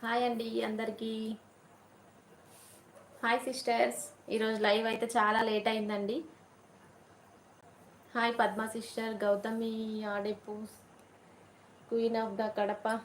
Hi అండి అందరికీ. Hi sisters. ఈరోజు లైవ్ అయితే చాలా లేట్ అయిందండి. Hi Padma sister, Gautami Adepu, queen of the Kadapa.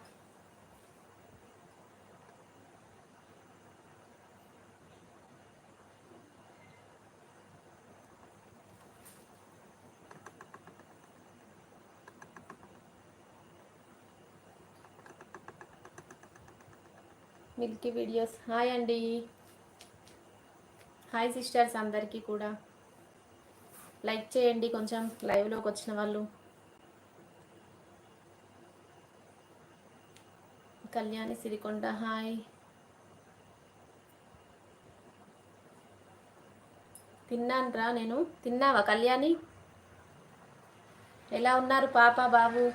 Milky videos hi అండి. హాయ్ సిస్టర్స్ అందరికీ కూడా. లైక్ చేయండి కొంచెం లైవ్లోకి వచ్చిన వాళ్ళు. కళ్యాణి సిరికొండ హాయ్. తిన్నానురా నేను. తిన్నావా కళ్యాణి? ఎలా ఉన్నారు పాప బాబు?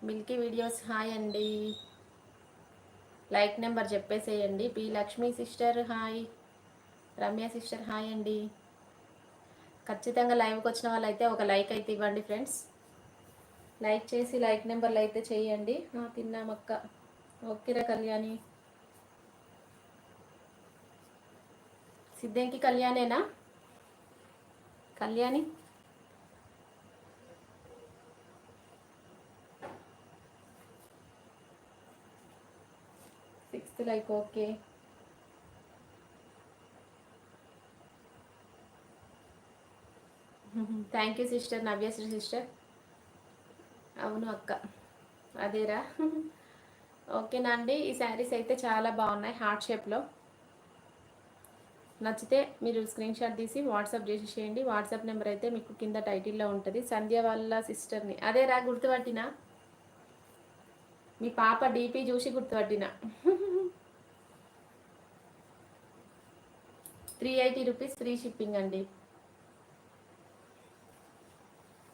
మిల్కీ వీడియోస్ హాయ్ అండి. లైక్ నెంబర్ చెప్పేసేయండి. P Lakshmi sister hi. Ramya sister hi అండి. ఖచ్చితంగా లైవ్కి వచ్చిన వాళ్ళైతే ఒక లైక్ అయితే ఇవ్వండి ఫ్రెండ్స్. లైక్ చేసి లైక్ నెంబర్లు అయితే చేయండి. తిన్నామక్క. ఓకేరా కళ్యాణి. సిద్ధంకి కళ్యాణేనా? Kalyani sixth like. Okay. Thank you sister. Navyasri sister. అవును అక్క, అదేరా. ఓకేనా అండి. ఈ శారీస్ అయితే చాలా బాగున్నాయి హార్ట్ షేప్లో. నచ్చితే మీరు స్క్రీన్ షాట్ తీసి వాట్సాప్ చేసేయండి. వాట్సాప్ నెంబర్ అయితే మీకు కింద టైటిల్లో ఉంటుంది. సంధ్య వాళ్ళ సిస్టర్ని. అదేరా గుర్తుపట్టినా, మీ పాప డీపీ చూసి గుర్తుపట్టినా. 380 రూపీస్ ఫ్రీ షిప్పింగ్ అండి.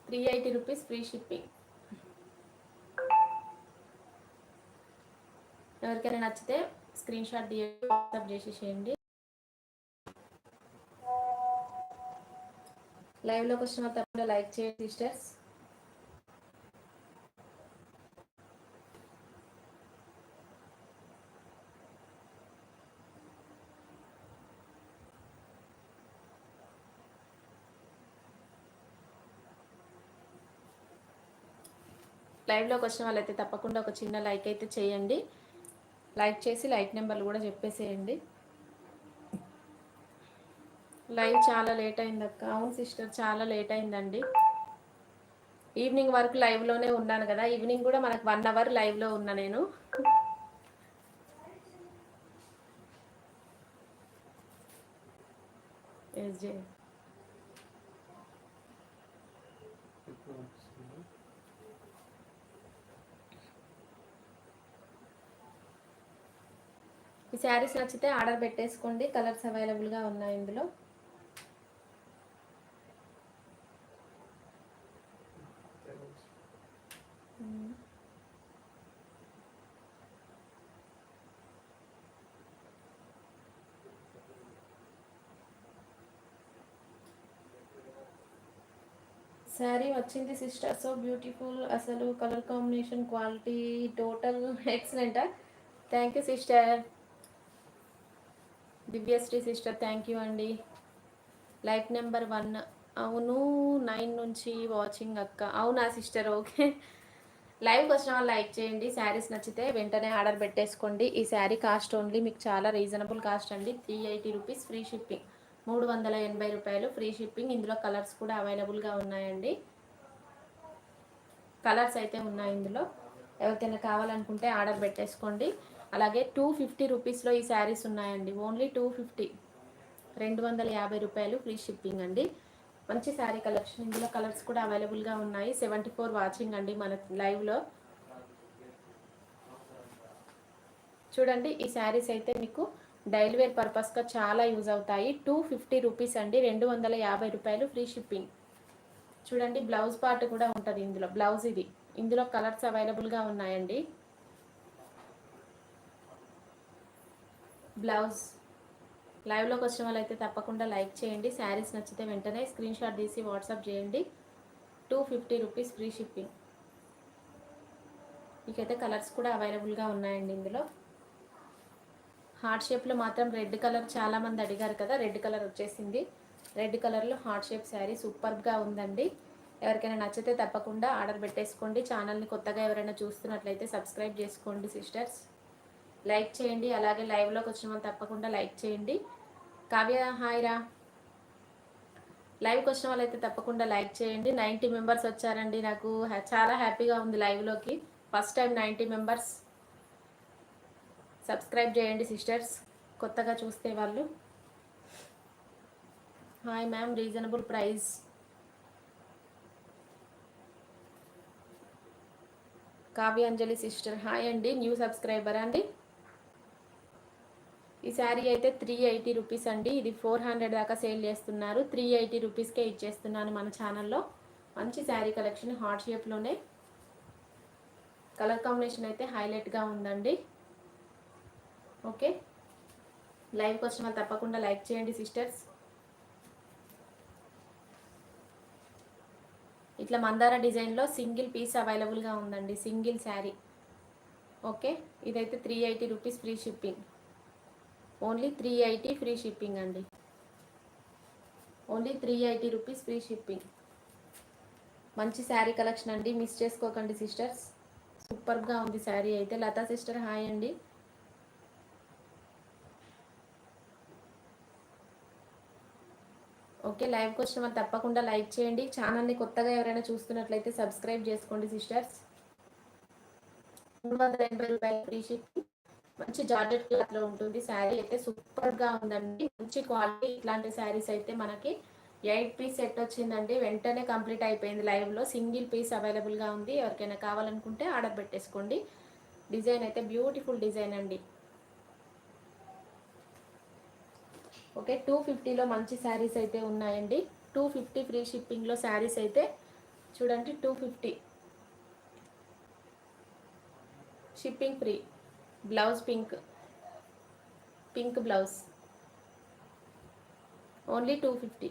380 రూపీస్ ఫ్రీ షిప్పింగ్. ఎవరికైనా నచ్చితే స్క్రీన్ షాట్ తీయండి, వాట్సాప్ చేసేసేయండి. లైవ్లోకి వచ్చిన తప్పకుండా లైక్ చేయండి సిస్టర్స్. లైవ్లోకి వచ్చిన వాళ్ళైతే తప్పకుండా ఒక చిన్న లైక్ అయితే చేయండి. లైక్ చేసి లైక్ నెంబర్లు కూడా చెప్పేసేయండి. లైవ్ చాలా లేట్ అయింది అక్క. అవును సిస్టర్, చాలా లేట్ అయిందండి. ఈవినింగ్ వరకు లైవ్లోనే ఉన్నాను కదా. ఈవినింగ్ కూడా మనకు 1 అవర్ లైవ్లో ఉన్నా నేను. ఎస్జే ఈ శారీస్ నచ్చితే ఆర్డర్ పెట్టేసుకోండి. కలర్స్ అవైలబుల్గా ఉన్నాయి ఇందులో. శారీ వచ్చింది సిస్టర్, సో బ్యూటిఫుల్. అసలు కలర్ కాంబినేషన్, క్వాలిటీ, టోటల్ ఎక్సలెంటా. Thank you sister. Divyasri sister thank you అండి. Like number 1. అవును 9 నుంచి వాచింగ్ అక్క. అవునా సిస్టర్? ఓకే. లైవ్కి వచ్చిన వాళ్ళు లైక్ చేయండి. శారీస్ నచ్చితే వెంటనే ఆర్డర్ పెట్టేసుకోండి. ఈ శారీ కాస్ట్ ఓన్లీ మీకు చాలా రీజనబుల్ కాస్ట్ అండి. 380 రూపీస్ ఫ్రీ షిప్పింగ్. 380 రూపాయలు ఫ్రీ షిప్పింగ్. ఇందులో కలర్స్ కూడా అవైలబుల్గా ఉన్నాయండి. కలర్స్ అయితే ఉన్నాయి ఇందులో. ఎవరికైనా కావాలనుకుంటే ఆర్డర్ పెట్టేసుకోండి. అలాగే 250 రూపీస్లో ఈ శారీస్ ఉన్నాయండి. ఓన్లీ 250, 250 రూపాయలు ఫ్రీ షిప్పింగ్ అండి. మంచి శారీ కలెక్షన్. ఇందులో కలర్స్ కూడా అవైలబుల్గా ఉన్నాయి. 74 వాచింగ్ అండి మన లైవ్లో. చూడండి, ఈ శారీస్ అయితే మీకు డైలీ వేర్ పర్పస్గా చాలా యూజ్ అవుతాయి. 250 రూపీస్ అండి. 250 రూపాయలు ఫ్రీ షిప్పింగ్. చూడండి, బ్లౌజ్ పార్ట్ కూడా ఉంటుంది ఇందులో. బ్లౌజ్ ఇది. ఇందులో కలర్స్ అవైలబుల్గా ఉన్నాయండి. బ్లౌజ్. లైవ్లోకి వచ్చిన వాళ్ళైతే తప్పకుండా లైక్ చేయండి. శారీస్ నచ్చితే వెంటనే స్క్రీన్ షాట్ తీసి వాట్సాప్ చేయండి. 250 రూపీస్ ఫ్రీ షిప్పింగ్. మీకైతే కలర్స్ కూడా అవైలబుల్గా ఉన్నాయండి ఇందులో. హార్ట్ షేప్లో మాత్రం రెడ్ కలర్ చాలామంది అడిగారు కదా, రెడ్ కలర్ వచ్చేసింది. రెడ్ కలర్లో హార్ట్ షేప్ శారీ సూపర్గా ఉందండి. ఎవరికైనా నచ్చితే తప్పకుండా ఆర్డర్ పెట్టేసుకోండి. ఛానల్ని కొత్తగా ఎవరైనా చూస్తున్నట్లయితే సబ్స్క్రైబ్ చేసుకోండి సిస్టర్స్. లైక్ చేయండి, అలాగే లైవ్లోకి వచ్చిన వాళ్ళు తప్పకుండా లైక్ చేయండి. కావ్య హాయ్రా, లైవ్కి వచ్చిన వాళ్ళైతే తప్పకుండా లైక్ చేయండి. 90 మెంబర్స్ వచ్చారండి, నాకు చాలా హ్యాపీగా ఉంది. లైవ్లోకి ఫస్ట్ టైం 90 మెంబర్స్. సబ్స్క్రైబ్ చేయండి సిస్టర్స్, కొత్తగా చూస్తే వాళ్ళు. Hi ma'am, reasonable price. Kavyanjali sister hi అండి, న్యూ సబ్స్క్రైబర్ అండి. ఈ శారీ అయితే 380 రూపీస్ అండి. ఇది 400 దాకా సేల్ చేస్తున్నారు. 380 రూపీస్కే ఇచ్చేస్తున్నాను మన ఛానల్లో. మంచి శారీ కలెక్షన్, హార్ట్ షేప్లోనే. కలర్ కాంబినేషన్ అయితే హైలైట్గా ఉందండి. ఓకే, లైవ్కి వచ్చిన వాళ్ళు తప్పకుండా లైక్ చేయండి సిస్టర్స్. ఇట్లా మందార డిజైన్లో సింగిల్ పీస్ అవైలబుల్గా ఉందండి, సింగిల్ శారీ. ఓకే, ఇదైతే 380 rupees free shipping. Only 380 free shipping అండి. Only 380 rupees free shipping. మంచి శారీ కలెక్షన్ అండి, మిస్ చేసుకోకండి సిస్టర్స్. సూపర్గా ఉంది శారీ అయితే. లతా సిస్టర్ హాయ్ అండి. ఓకే, లైవ్కి వచ్చిన వాళ్ళు తప్పకుండా లైక్ చేయండి. ఛానల్ని కొత్తగా ఎవరైనా చూస్తున్నట్లయితే సబ్స్క్రైబ్ చేసుకోండి సిస్టర్స్. 380 రూపాయలు ఫ్రీ షిప్పింగ్. మంచి జార్జెట్ క్లాత్లో ఉంటుంది. శారీ అయితే సూపర్గా ఉందండి, మంచి క్వాలిటీ. ఇట్లాంటి శారీస్ అయితే మనకి 8 పీస్ సెట్ వచ్చిందండి, వెంటనే కంప్లీట్ అయిపోయింది. లైవ్లో సింగిల్ పీస్ అవైలబుల్గా ఉంది. ఎవరికైనా కావాలనుకుంటే ఆర్డర్ పెట్టేసుకోండి. డిజైన్ అయితే బ్యూటిఫుల్ డిజైన్ అండి. ఓకే, 250లో మంచి శారీస్ అయితే ఉన్నాయండి. 250 ఫ్రీ షిప్పింగ్లో శారీస్ అయితే చూడండి. 250 shipping free. Blouse pink, pink blouse. Only 250.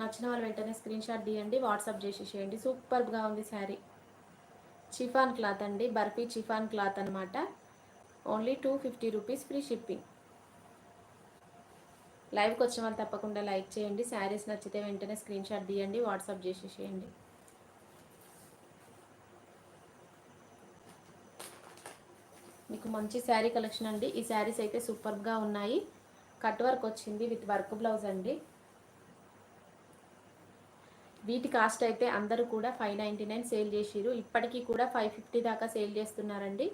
నచ్చిన వాళ్ళు వెంటనే స్క్రీన్ షాట్ తీయండి, వాట్సాప్ చేసేసేయండి. సూపర్గా ఉంది శారీ. చిఫాన్ క్లాత్ అండి, బర్ఫీ చిఫాన్ క్లాత్ అనమాట. Only 250 rupees free shipping. లైవ్కి వచ్చిన వాళ్ళు తప్పకుండా లైక్ చేయండి. శారీస్ నచ్చితే వెంటనే స్క్రీన్ షాట్ తీయండి, వాట్సాప్ చేసేసేయండి. మీకు మంచి శారీ కలెక్షన్ అండి. ఈ శారీస్ అయితే సూపర్గా ఉన్నాయి. కట్ వర్క్ వచ్చింది విత్ వర్క్ బ్లౌజ్ అండి. వీటి కాస్ట్ అయితే అందరూ కూడా 599 సేల్ చేసిరు. ఇప్పటికీ కూడా 550 దాకా సేల్ చేస్తున్నారండి.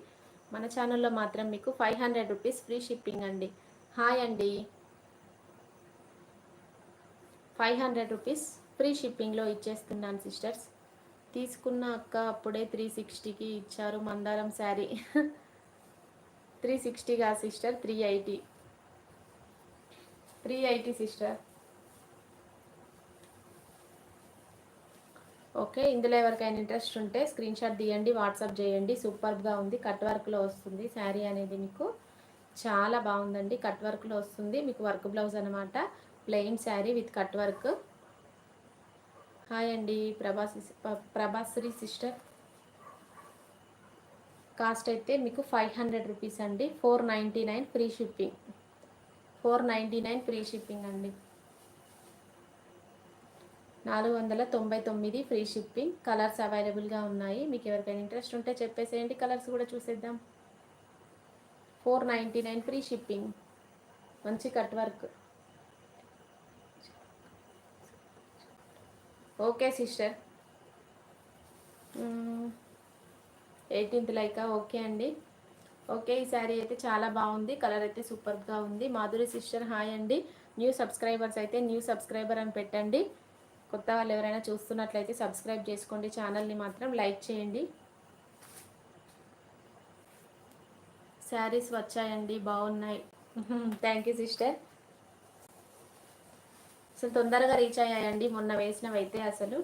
మన ఛానల్లో మాత్రం మీకు 500 రూపీస్ ఫ్రీ షిప్పింగ్ అండి. హాయ్ అండి, 500 రూపీస్ ఫ్రీ షిప్పింగ్లో ఇచ్చేస్తున్నాను సిస్టర్స్. తీసుకున్న అక్క అప్పుడే 360కి ఇచ్చారు మందారం శారీ. 360గా సిస్టర్, 380. 380 సిస్టర్. ఓకే, ఇందులో ఎవరికైనా ఇంట్రెస్ట్ ఉంటే స్క్రీన్ షాట్ తీయండి, వాట్సాప్ చేయండి. సూపర్గా ఉంది. కట్ వర్క్లో వస్తుంది శారీ అనేది, మీకు చాలా బాగుందండి. కట్ వర్క్లో వస్తుంది మీకు, వర్క్ బ్లౌజ్ అనమాట. Plain sari with cut work. Hi అండి ప్రభాశ్రీ సిస్టర్. కాస్ట్ అయితే మీకు 500 రూపీస్ అండి. 499 ఫ్రీ షిప్పింగ్. 499 ఫ్రీ షిప్పింగ్ అండి. 499 ఫ్రీ షిప్పింగ్. కలర్స్ అవైలబుల్గా ఉన్నాయి. మీకు ఎవరికైనా ఇంట్రెస్ట్ ఉంటే చెప్పేసేయండి, కలర్స్ కూడా చూసేద్దాం. 499 ఫ్రీ షిప్పింగ్. మంచి cut work. Okay sister, 18th లైకా. ఓకే అండి. ఓకే, ఈ శారీ అయితే చాలా బాగుంది. కలర్ అయితే సూపర్గా ఉంది. మాధురి సిస్టర్ హాయ్ అండి. న్యూ సబ్స్క్రైబర్స్ అయితే న్యూ సబ్స్క్రైబర్ అని పెట్టండి. కొత్త వాళ్ళు ఎవరైనా చూస్తున్నట్లయితే సబ్స్క్రైబ్ చేసుకోండి. ఛానల్ని మాత్రం లైక్ చేయండి. శారీస్ వచ్చాయండి, బాగున్నాయి. Thank you sister. అసలు తొందరగా రీచ్ అయ్యాయండి మొన్న వేసినవి అయితే. అసలు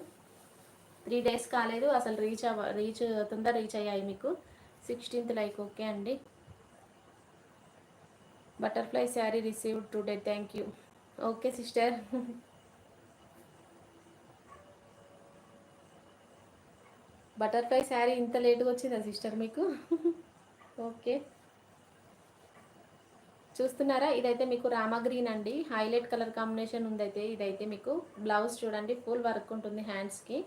3 డేస్ కాలేదు, అసలు తొందర రీచ్ అయ్యాయి మీకు. 16th like. ఓకే అండి. Butterfly sari received today, thank you. Okay sister. Butterfly sari ఇంత లేటుగా వచ్చిందా సిస్టర్ మీకు? ఓకే, చూస్తున్నారా? ఇదైతే మీకు రామా గ్రీన్ అండి, హైలైట్ కలర్ కాంబినేషన్ ఉందైతే. ఇదైతే మీకు బ్లౌజ్ చూడండి, ఫుల్ వర్క్ ఉంటుంది హ్యాండ్స్కి.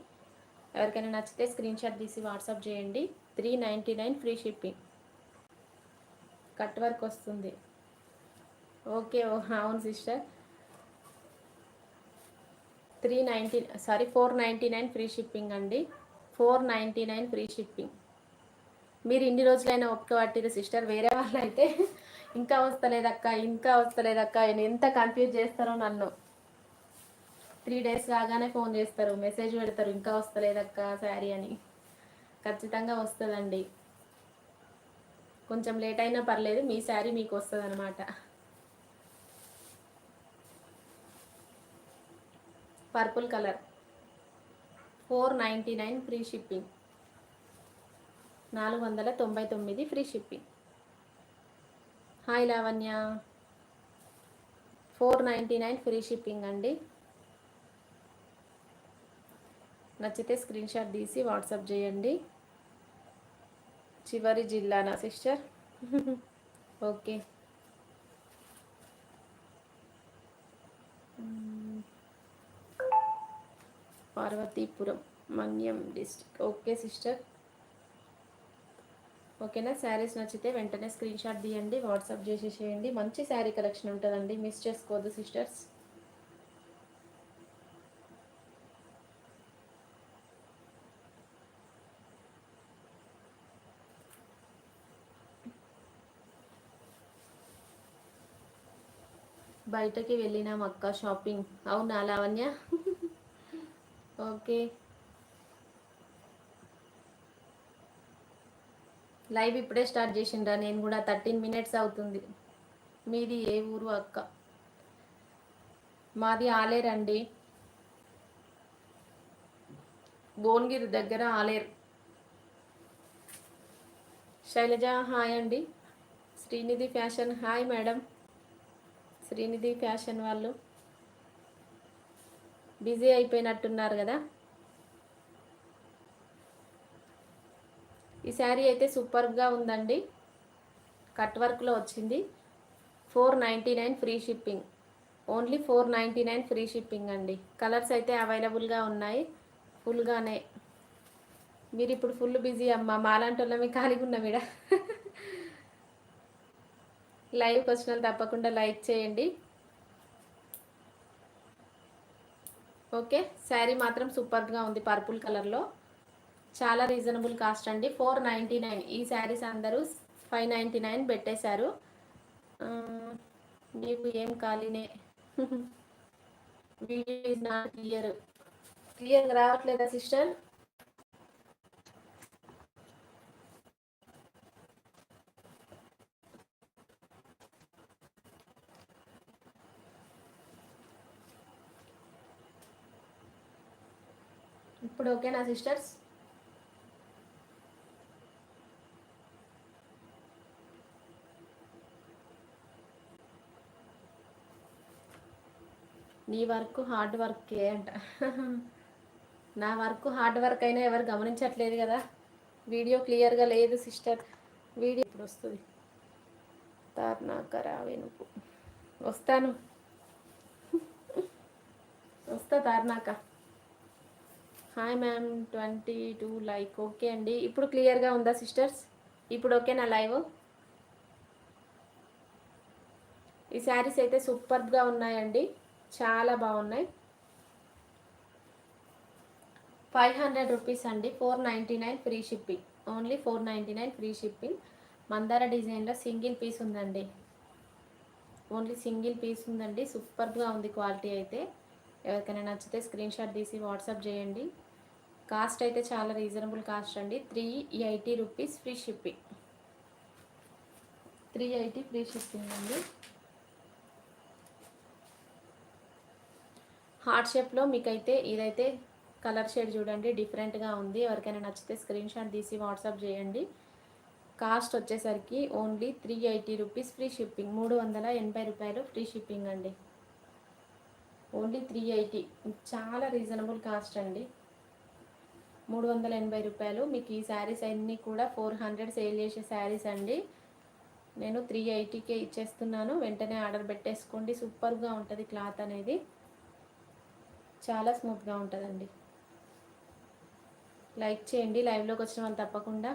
ఎవరికైనా నచ్చితే స్క్రీన్ షాట్ తీసి వాట్సాప్ చేయండి. 399 ఫ్రీ షిప్పింగ్. కట్ వర్క్ వస్తుంది. ఓకే, అవును సిస్టర్. 499 ఫ్రీ షిప్పింగ్ అండి. 499 ఫ్రీ షిప్పింగ్. మీరు ఇన్ని రోజులైనా ఒప్పుక పట్టిరు సిస్టర్. వేరే వాళ్ళు అయితే ఇంకా వస్తలేదక్క, ఇంకా వస్తలేదక్క, ఎంత కన్ఫ్యూజ్ చేస్తారో నన్ను. 3 డేస్ కాగానే ఫోన్ చేస్తారు, మెసేజ్ పెడతారు, ఇంకా వస్తలేదక్క శారీ అని. ఖచ్చితంగా వస్తుందండి. కొంచెం లేట్ అయినా పర్లేదు, మీ శారీ మీకు వస్తుంది అనమాట. Purple colour. 499 free shipping. 499 free shipping. Hi Lavanya. 499 free shipping అండి. నచ్చితే స్క్రీన్ షాట్ తీసి వాట్సాప్ చేయండి. చివరి జిల్లానా సిస్టర్? ఓకే. పార్వతీపురం, మన్యం డిస్ట్రిక్ట్. Okay sister. ఓకేనా? శారీస్ నచ్చితే వెంటనే స్క్రీన్ షాట్ తీయండి, వాట్సాప్ చేసేసేయండి. మంచి శారీ కలెక్షన్ ఉంటుందండి, మిస్ చేసుకోవద్దు సిస్టర్స్. బయటకి వెళ్ళినాం అక్క షాపింగ్. అవునా లావణ్య? ఓకే. లైవ్ ఇప్పుడే స్టార్ట్ చేసిండ్రా, నేను కూడా 13 మినిట్స్ అవుతుంది. మీది ఏ ఊరు అక్క? మాది ఆలేరండి, భువనగిరి దగ్గర ఆలేరు. శైలజ హాయ్ అండి. Srinidhi fashion hi madam. Srinidhi fashion వాళ్ళు బిజీ అయిపోయినట్టున్నారు కదా. ఈ శారీ అయితే సూపర్గా ఉందండి, కట్ వర్క్లో వచ్చింది. 499 free shipping. Only 499 free shipping అండి. కలర్స్ అయితే అవైలబుల్గా ఉన్నాయి ఫుల్గానే. మీరు ఇప్పుడు ఫుల్ బిజీ అమ్మ, మాలాంటి వాళ్ళమే ఖాళీగా ఉన్నాం ఇక్కడ. లైవ్కి వచ్చిన వాళ్ళు తప్పకుండా లైక్ చేయండి. ఓకే, శారీ మాత్రం సూపర్గా ఉంది, పర్పుల్ కలర్లో. చాలా రీజనబుల్ కాస్ట్ అండి, 499. ఈ శారీస్ అందరూ 599 పెట్టేశారు. నీకు ఏం ఖాళీనే. వీడియో ఈజ్ నాట్ క్లియర్గా రావట్లేదా సిస్టర్? ఇప్పుడు ఓకేనా సిస్టర్స్? నీ వర్క్ హార్డ్ వర్కే అంట. నా వర్క్ హార్డ్ వర్క్ అయినా ఎవరు గమనించట్లేదు కదా. వీడియో క్లియర్గా లేదు సిస్టర్. వీడియో ఇప్పుడు వస్తుంది. తార్నాక రావే నువ్వు. వస్తాను, వస్తా Tarnaka. Hi ma'am 22 like. Okay అండి, ఇప్పుడు క్లియర్గా ఉందా సిస్టర్స్? ఇప్పుడు ఓకేనా లైవ్? ఈ శారీస్ అయితే సూపర్గా ఉన్నాయండి, చాలా బాగున్నాయి. 500 రూపీస్ అండి, 499 free shipping. Only 499 free shipping. మందార డిజైన్లో సింగిల్ పీస్ ఉందండి, ఓన్లీ సింగిల్ పీస్ ఉందండి. సూపర్గా ఉంది క్వాలిటీ అయితే. ఎవరికైనా నచ్చితే స్క్రీన్ షాట్ తీసి వాట్సాప్ చేయండి. కాస్ట్ అయితే చాలా రీజనబుల్ కాస్ట్ అండి, 380 rupees free shipping. 380 free shipping అండి. హార్ట్ షేప్లో మీకైతే ఇదైతే కలర్ షేడ్ చూడండి, డిఫరెంట్గా ఉంది. ఎవరికైనా నచ్చితే స్క్రీన్ షాట్ తీసి వాట్సాప్ చేయండి. కాస్ట్ వచ్చేసరికి ఓన్లీ 380 రూపీస్ ఫ్రీ షిప్పింగ్. 380 రూపాయలు ఫ్రీ షిప్పింగ్ అండి, ఓన్లీ 380. చాలా రీజనబుల్ కాస్ట్ అండి. 380 రూపాయలు. మీకు ఈ శారీస్ అన్నీ కూడా 400 సేల్ చేసే శారీస్ అండి. నేను 380కే ఇచ్చేస్తున్నాను. వెంటనే ఆర్డర్ పెట్టేసుకోండి. సూపర్గా ఉంటుంది క్లాత్ అనేది, చాలా స్మూత్గా ఉంటుందండి. లైక్ చేయండి, లైవ్లోకి వచ్చిన వాళ్ళు తప్పకుండా.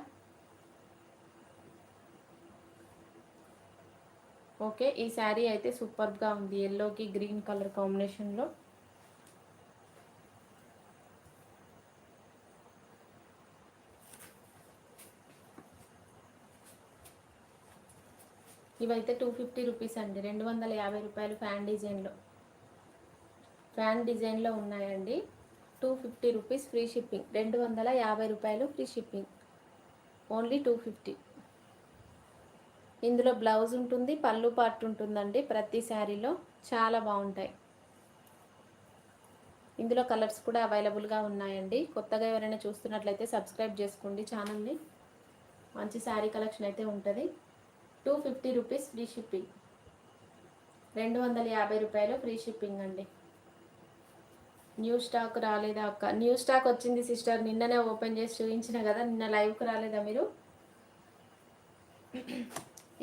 ఓకే, ఈ శారీ అయితే సూపర్గా ఉంది, ఎల్లోకి గ్రీన్ కలర్ కాంబినేషన్లో. ఇవైతే 250 రూపీస్ అండి, 250 రూపాయలు. ఫ్యాన్ డిజైన్లో ఉన్నాయండి. 250 రూపీస్ ఫ్రీ షిప్పింగ్. 250 రూపాయలు ఫ్రీ షిప్పింగ్, ఓన్లీ 250. ఇందులో బ్లౌజ్ ఉంటుంది, పళ్ళు పార్ట్ ఉంటుందండి ప్రతి శారీలో. చాలా బాగుంటాయి. ఇందులో కలర్స్ కూడా అవైలబుల్గా ఉన్నాయండి. కొత్తగా ఎవరైనా చూస్తున్నట్లయితే సబ్స్క్రైబ్ చేసుకోండి ఛానల్ని. మంచి శారీ కలెక్షన్ అయితే ఉంటుంది. 250 రూపీస్ ఫ్రీ షిప్పింగ్, 250 రూపాయలు ఫ్రీ షిప్పింగ్ అండి. న్యూ స్టాక్ రాలేదా అక్క? న్యూ స్టాక్ వచ్చింది సిస్టర్, నిన్ననే ఓపెన్ చేసి చూపించిన కదా. నిన్న లైవ్కి రాలేదా మీరు?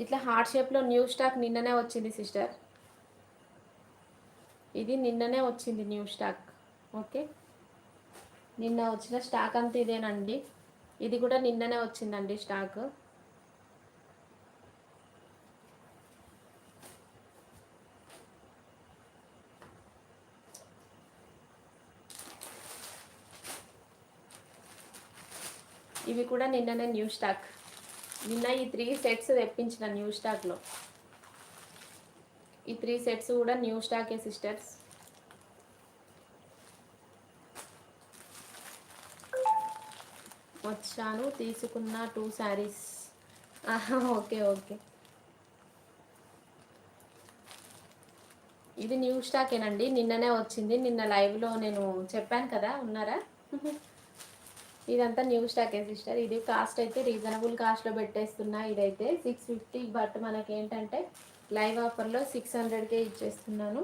ఇట్లా హార్ట్ షేప్లో న్యూ స్టాక్ నిన్ననే వచ్చింది సిస్టర్. ఇది నిన్ననే వచ్చింది న్యూ స్టాక్. ఓకే, నిన్న వచ్చిన స్టాక్ అంతా ఇదేనండి. ఇది కూడా నిన్ననే వచ్చిందండి స్టాక్. ఇవి కూడా నిన్ననే న్యూ స్టాక్. నిన్న ఈ 3 సెట్స్ తెప్పించిన న్యూ స్టాక్లో. ఈ 3 సెట్స్ కూడా న్యూ స్టాకే సిస్టర్స్. వచ్చాను, తీసుకున్న 2 శారీస్. ఓకే ఓకే, ఇది న్యూ స్టాకేనండి, నిన్ననే వచ్చింది. నిన్న లైవ్లో నేను చెప్పాను కదా, ఉన్నారా? ఇదంతా న్యూ స్టాకే సిస్టర్. ఇది కాస్ట్ అయితే రీజనబుల్ కాస్ట్లో పెట్టేస్తున్నా. ఇదైతే 650, బట్ మనకేంటంటే లైవ్ ఆఫర్లో 600కే ఇచ్చేస్తున్నాను.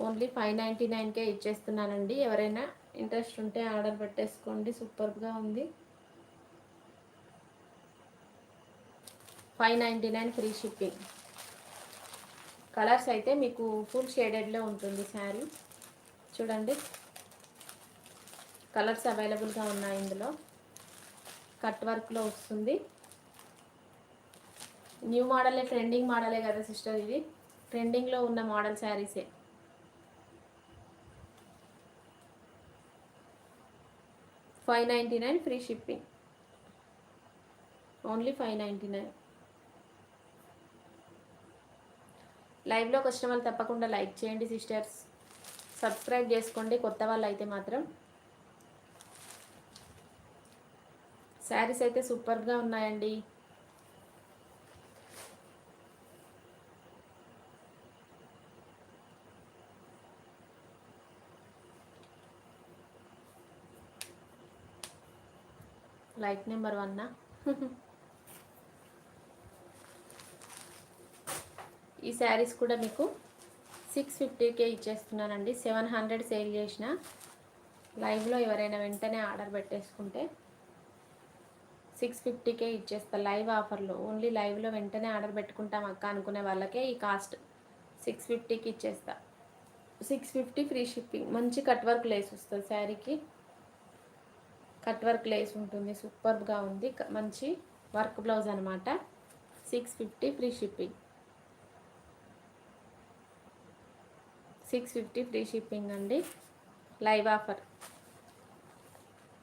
ఓన్లీ 599కే ఇచ్చేస్తున్నానండి. ఎవరైనా ఇంట్రెస్ట్ ఉంటే ఆర్డర్ పెట్టేసుకోండి, సూపర్గా ఉంది. 599 ఫ్రీ షిప్పింగ్. కలర్స్ అయితే మీకు ఫుల్ షేడెడ్లో ఉంటుంది శారీ. చూడండి, కలర్స్ అవైలబుల్గా ఉన్నాయి. ఇందులో కట్ వర్క్లో వస్తుంది. న్యూ మోడలే, ట్రెండింగ్ మోడలే కదా సిస్టర్. ఇది ట్రెండింగ్లో ఉన్న మోడల్ శారీసే. $599 free shipping, only 599. లైవ్లోకి వచ్చిన వాళ్ళు తప్పకుండా లైక్ చేయండి సిస్టర్స్. సబ్స్క్రైబ్ చేసుకోండి కొత్త వాళ్ళు అయితే మాత్రం. శారీస్ అయితే సూపర్గా ఉన్నాయండి. Like number 1. ఈ శారీస్ కూడా మీకు 650కే ఇచ్చేస్తున్నానండి. 700 సేల్ చేసిన. లైవ్లో ఎవరైనా వెంటనే ఆర్డర్ పెట్టేసుకుంటే 650కే ఇచ్చేస్తా లైవ్ ఆఫర్లో. ఓన్లీ లైవ్లో వెంటనే ఆర్డర్ పెట్టుకుంటాం అక్క అనుకునే వాళ్ళకే ఈ కాస్ట్ 650కి ఇచ్చేస్తా. 650 ఫ్రీ షిప్పింగ్. మంచి కట్ వర్క్ లేస్ వస్తుంది శారీకి. కట్ వర్క్ లేస్ ఉంటుంది, సూపర్గా ఉంది. మంచి వర్క్ బ్లౌజ్ అనమాట. 650 ఫ్రీ షిప్పింగ్. 650 ఫ్రీ షిప్పింగ్ అండి, లైవ్ ఆఫర్.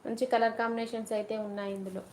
మంచి కలర్ కాంబినేషన్స్ అయితే ఉన్నాయి ఇందులో.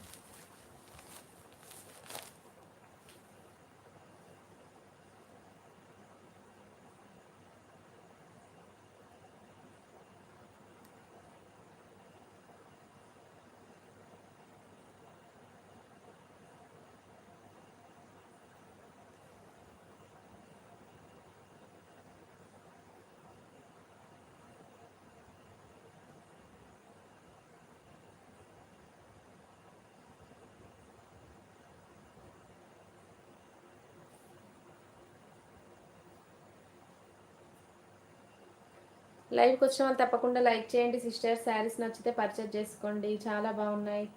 లైవ్కి వచ్చిన వాళ్ళు తప్పకుండా లైక్ చేయండి సిస్టర్. శారీస్ నచ్చితే పర్చేజ్ చేసుకోండి, చాలా బాగున్నాయి.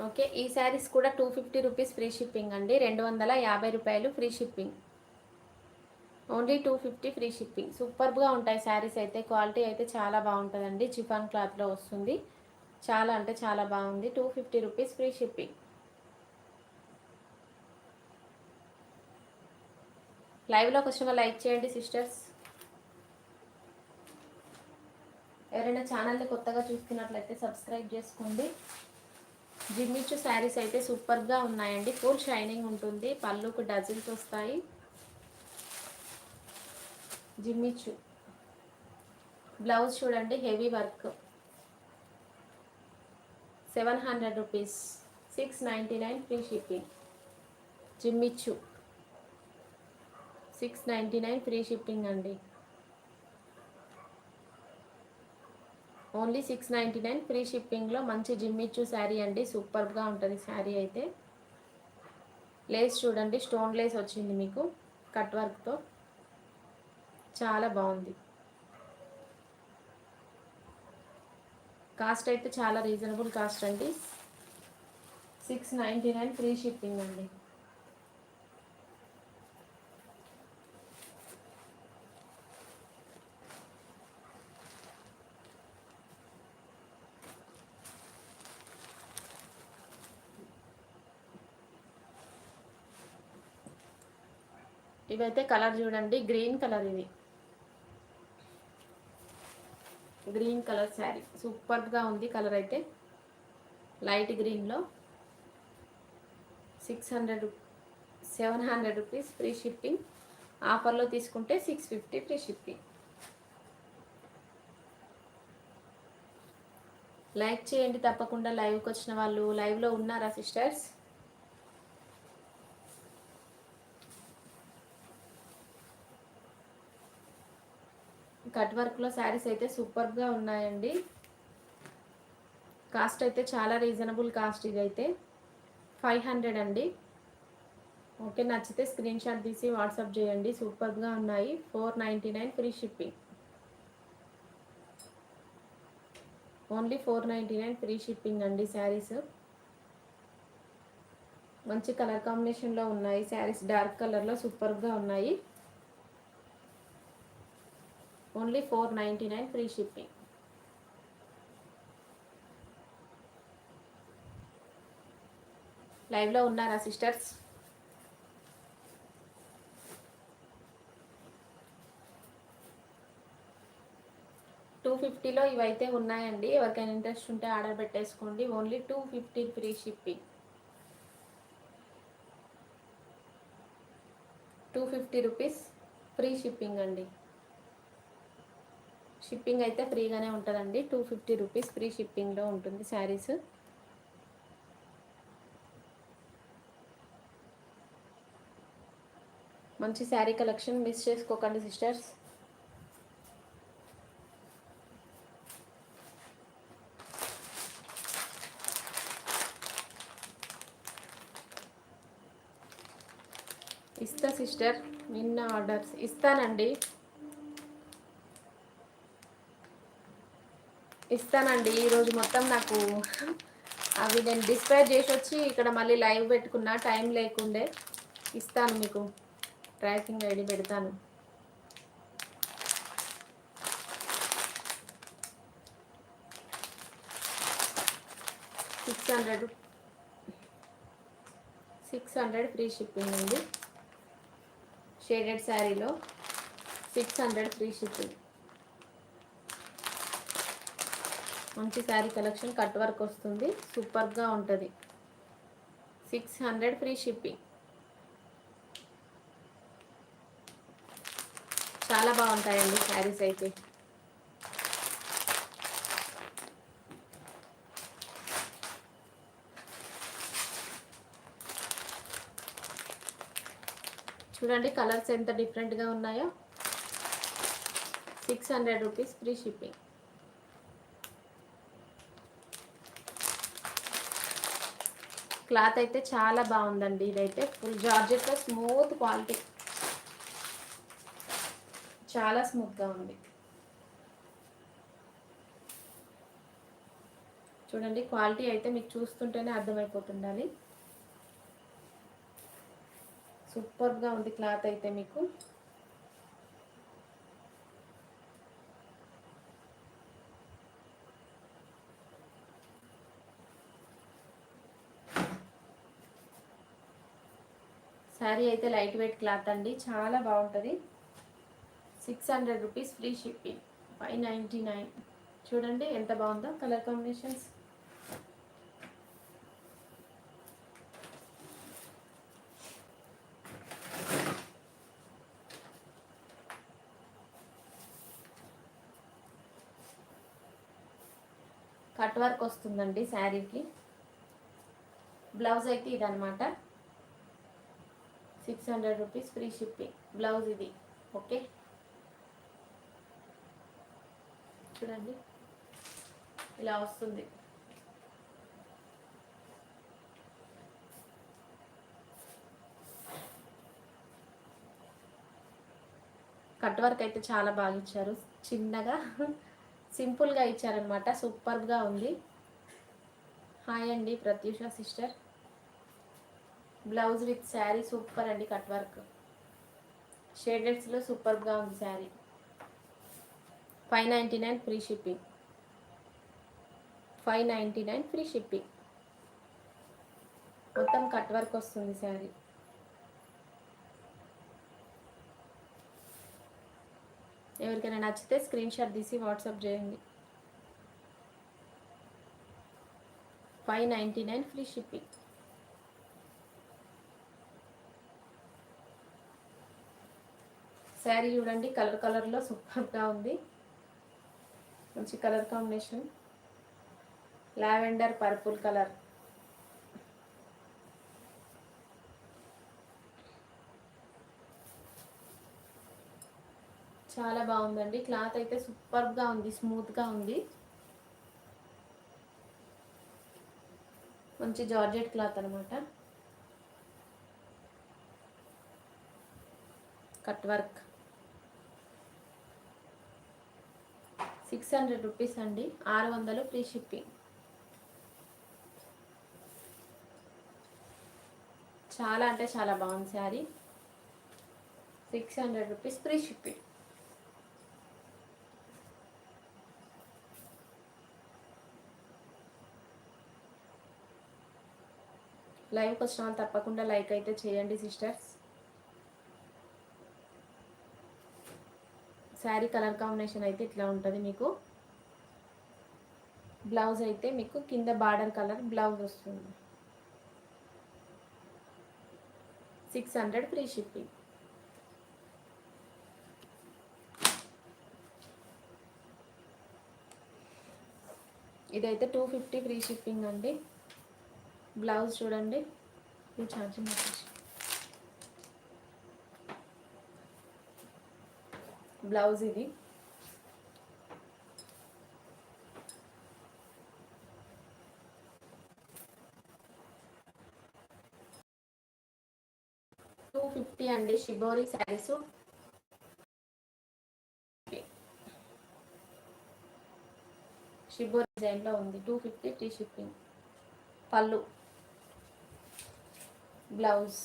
ఓకే, ఈ శారీస్ కూడా 250 రూపీస్ ఫ్రీ షిప్పింగ్ అండి. 250 రూపాయలు free shipping. Only 250 free shipping. సూపర్గా ఉంటాయి శారీస్ అయితే. క్వాలిటీ అయితే చాలా బాగుంటుందండి. చిఫాన్ క్లాత్లో వస్తుంది. చాలా అంటే చాలా బాగుంది. 250 రూపీస్ ఫ్రీ షిప్పింగ్. లైవ్లోకి వచ్చిన లైక్ చేయండి సిస్టర్స్. ఎవరైనా ఛానల్ని కొత్తగా చూస్తున్నట్లయితే సబ్స్క్రైబ్ చేసుకోండి. జిమ్మిచ్చు శారీస్ అయితే సూపర్గా ఉన్నాయండి. ఫుల్ షైనింగ్ ఉంటుంది. పళ్ళుకు డజిల్స్ వస్తాయి. జిమ్మిచ్చు బ్లౌజ్ చూడండి, heavy work. 700 rupees, 699 free shipping. Jimmy Choo 699 free shipping అండి. ఓన్లీ 699 ఫ్రీ షిప్పింగ్లో మంచి జిమ్మిచ్చు శారీ అండి. సూపర్గా ఉంటుంది శారీ అయితే. లేస్ చూడండి, స్టోన్ లేస్ వచ్చింది మీకు కట్ వర్క్తో, చాలా బాగుంది. కాస్ట్ అయితే చాలా రీజనబుల్ కాస్ట్ అండి. 699 ఫ్రీ షిప్పింగ్ అండి. ఇవైతే కలర్ చూడండి, గ్రీన్ కలర్. ఇది గ్రీన్ కలర్ శారీ సూపర్గా ఉంది. కలర్ అయితే లైట్ గ్రీన్లో. 700 రూపీస్ ఫ్రీ షిప్పింగ్. ఆఫర్లో తీసుకుంటే 650 ఫ్రీ షిప్పింగ్. లైక్ చేయండి తప్పకుండా. లైవ్కి వచ్చిన వాళ్ళు లైవ్లో ఉన్నారా సిస్టర్స్? కట్ వర్క్లో శారీస్ అయితే సూపర్గా ఉన్నాయండి. కాస్ట్ అయితే చాలా రీజనబుల్ కాస్ట్. ఇదైతే 500 అండి. ఓకే, నచ్చితే స్క్రీన్ షాట్ తీసి వాట్సాప్ చేయండి. సూపర్గా ఉన్నాయి. 499 free shipping. Only 499 free shipping అండి. శారీస్ మంచి కలర్ కాంబినేషన్లో ఉన్నాయి. శారీస్ డార్క్ కలర్లో సూపర్గా ఉన్నాయి. Only 499 free shipping. లైవ్లో ఉన్నారా సిస్టర్స్? $250లో ఇవైతే ఉన్నాయండి. ఎవరికైనా ఇంట్రెస్ట్ ఉంటే ఆర్డర్ పెట్టేసుకోండి. Only 250 free shipping. 250 rupees free shipping అండి. షిప్పింగ్ అయితే ఫ్రీగానే ఉంటుందండి. 250 రూపీస్ ఫ్రీ షిప్పింగ్లో ఉంటుంది శారీస్. మంచి శారీ కలెక్షన్, మిస్ చేసుకోకండి సిస్టర్స్. ఇస్తా సిస్టర్, నిన్న ఆర్డర్స్ ఇస్తానండి. ఈరోజు మొత్తం నాకు అవి నేను డిస్పాచ్ చేసి వచ్చి ఇక్కడ మళ్ళీ లైవ్ పెట్టుకున్నా, టైం లేకుండే. ఇస్తాను, మీకు ట్రాకింగ్ ఐడి పెడతాను. సిక్స్ హండ్రెడ్ ఫ్రీ షిప్పింగ్ అండి. షేడెడ్ శారీలో 600 ఫ్రీ షిప్పింగ్. మంచి శారీ కలెక్షన్, కట్ వర్క్ వస్తుంది, సూపర్గా ఉంటుంది. 600 ఫ్రీ షిప్పింగ్. చాలా బాగుంటాయండి శారీస్ అయితే. చూడండి కలర్స్ ఎంత డిఫరెంట్గా ఉన్నాయో. 600 రూపీస్ ఫ్రీ షిప్పింగ్. క్లాత్ అయితే చాలా బాగుందండి. ఇదైతే ఫుల్ జార్జెట్లో స్మూత్ క్వాలిటీ, చాలా స్మూత్గా ఉంది. చూడండి క్వాలిటీ అయితే మీకు చూస్తుంటేనే అర్థమైపోతుండాలి. సూపర్గా ఉంది క్లాత్ అయితే మీకు. శారీ అయితే లైట్ వెయిట్ క్లాత్ అండి, చాలా బాగుంటుంది. 600 రూపీస్ ఫ్రీ షిప్పింగ్, 599. చూడండి ఎంత బాగుందో కలర్ కాంబినేషన్స్. కట్ వర్క్ వస్తుందండి శారీకి. బ్లౌజ్ అయితే ఇదనమాట. 600 రూపీస్ ఫ్రీ షిప్పింగ్. బ్లౌజ్ ఇది. ఓకే, చూడండి ఇలా వస్తుంది. కట్ వర్క్ అయితే చాలా బాగా ఇచ్చారు, చిన్నగా సింపుల్గా ఇచ్చారనమాట. సూపర్గా ఉంది. హాయ్ అండి Pratyusha sister. Blouse with sari super అండి. కట్ వర్క్ షేడెడ్స్లో సూపర్గా ఉంది sari. 599 free shipping. 599 free shipping. మొత్తం కట్ వర్క్ వస్తుంది శారీ. ఎవరికైనా నచ్చితే స్క్రీన్ షాట్ తీసి వాట్సాప్ చేయండి. 599 ఫ్రీ షిప్పింగ్. శారీ చూడండి కలర్లో సూపర్గా ఉంది. మంచి colour combination, lavender purple colour. చాలా బాగుందండి. క్లాత్ అయితే సూపర్గా ఉంది, స్మూత్గా ఉంది. మంచి జార్జెట్ క్లాత్ అనమాట. Cut work. 600 రూపీస్ అండి, 600 ఫ్రీ షిప్పింగ్. చాలా అంటే చాలా బాగుంది శారీ. 600 rupees free shipping. లైవ్కి వచ్చిన వాళ్ళు తప్పకుండా లైక్ అయితే చేయండి సిస్టర్స్. శారీ కలర్ కాంబినేషన్ అయితే ఇట్లా ఉంటుంది మీకు. బ్లౌజ్ అయితే మీకు కింద బార్డర్ కలర్ బ్లౌజ్ వస్తుంది. 600 ఫ్రీ షిప్పింగ్. ఇదైతే 250 ఫ్రీ షిప్పింగ్ అండి. బ్లౌజ్ చూడండి, ఇది ఛార్జింగ్ వచ్చేసి. బ్లౌజ్ ఇది. $250 అండి. షిబోరి శారీస్ షిబోరి డిజైన్లో ఉంది. 250 ఫ్రీ షిప్పింగ్. పళ్ళు, బ్లౌజ్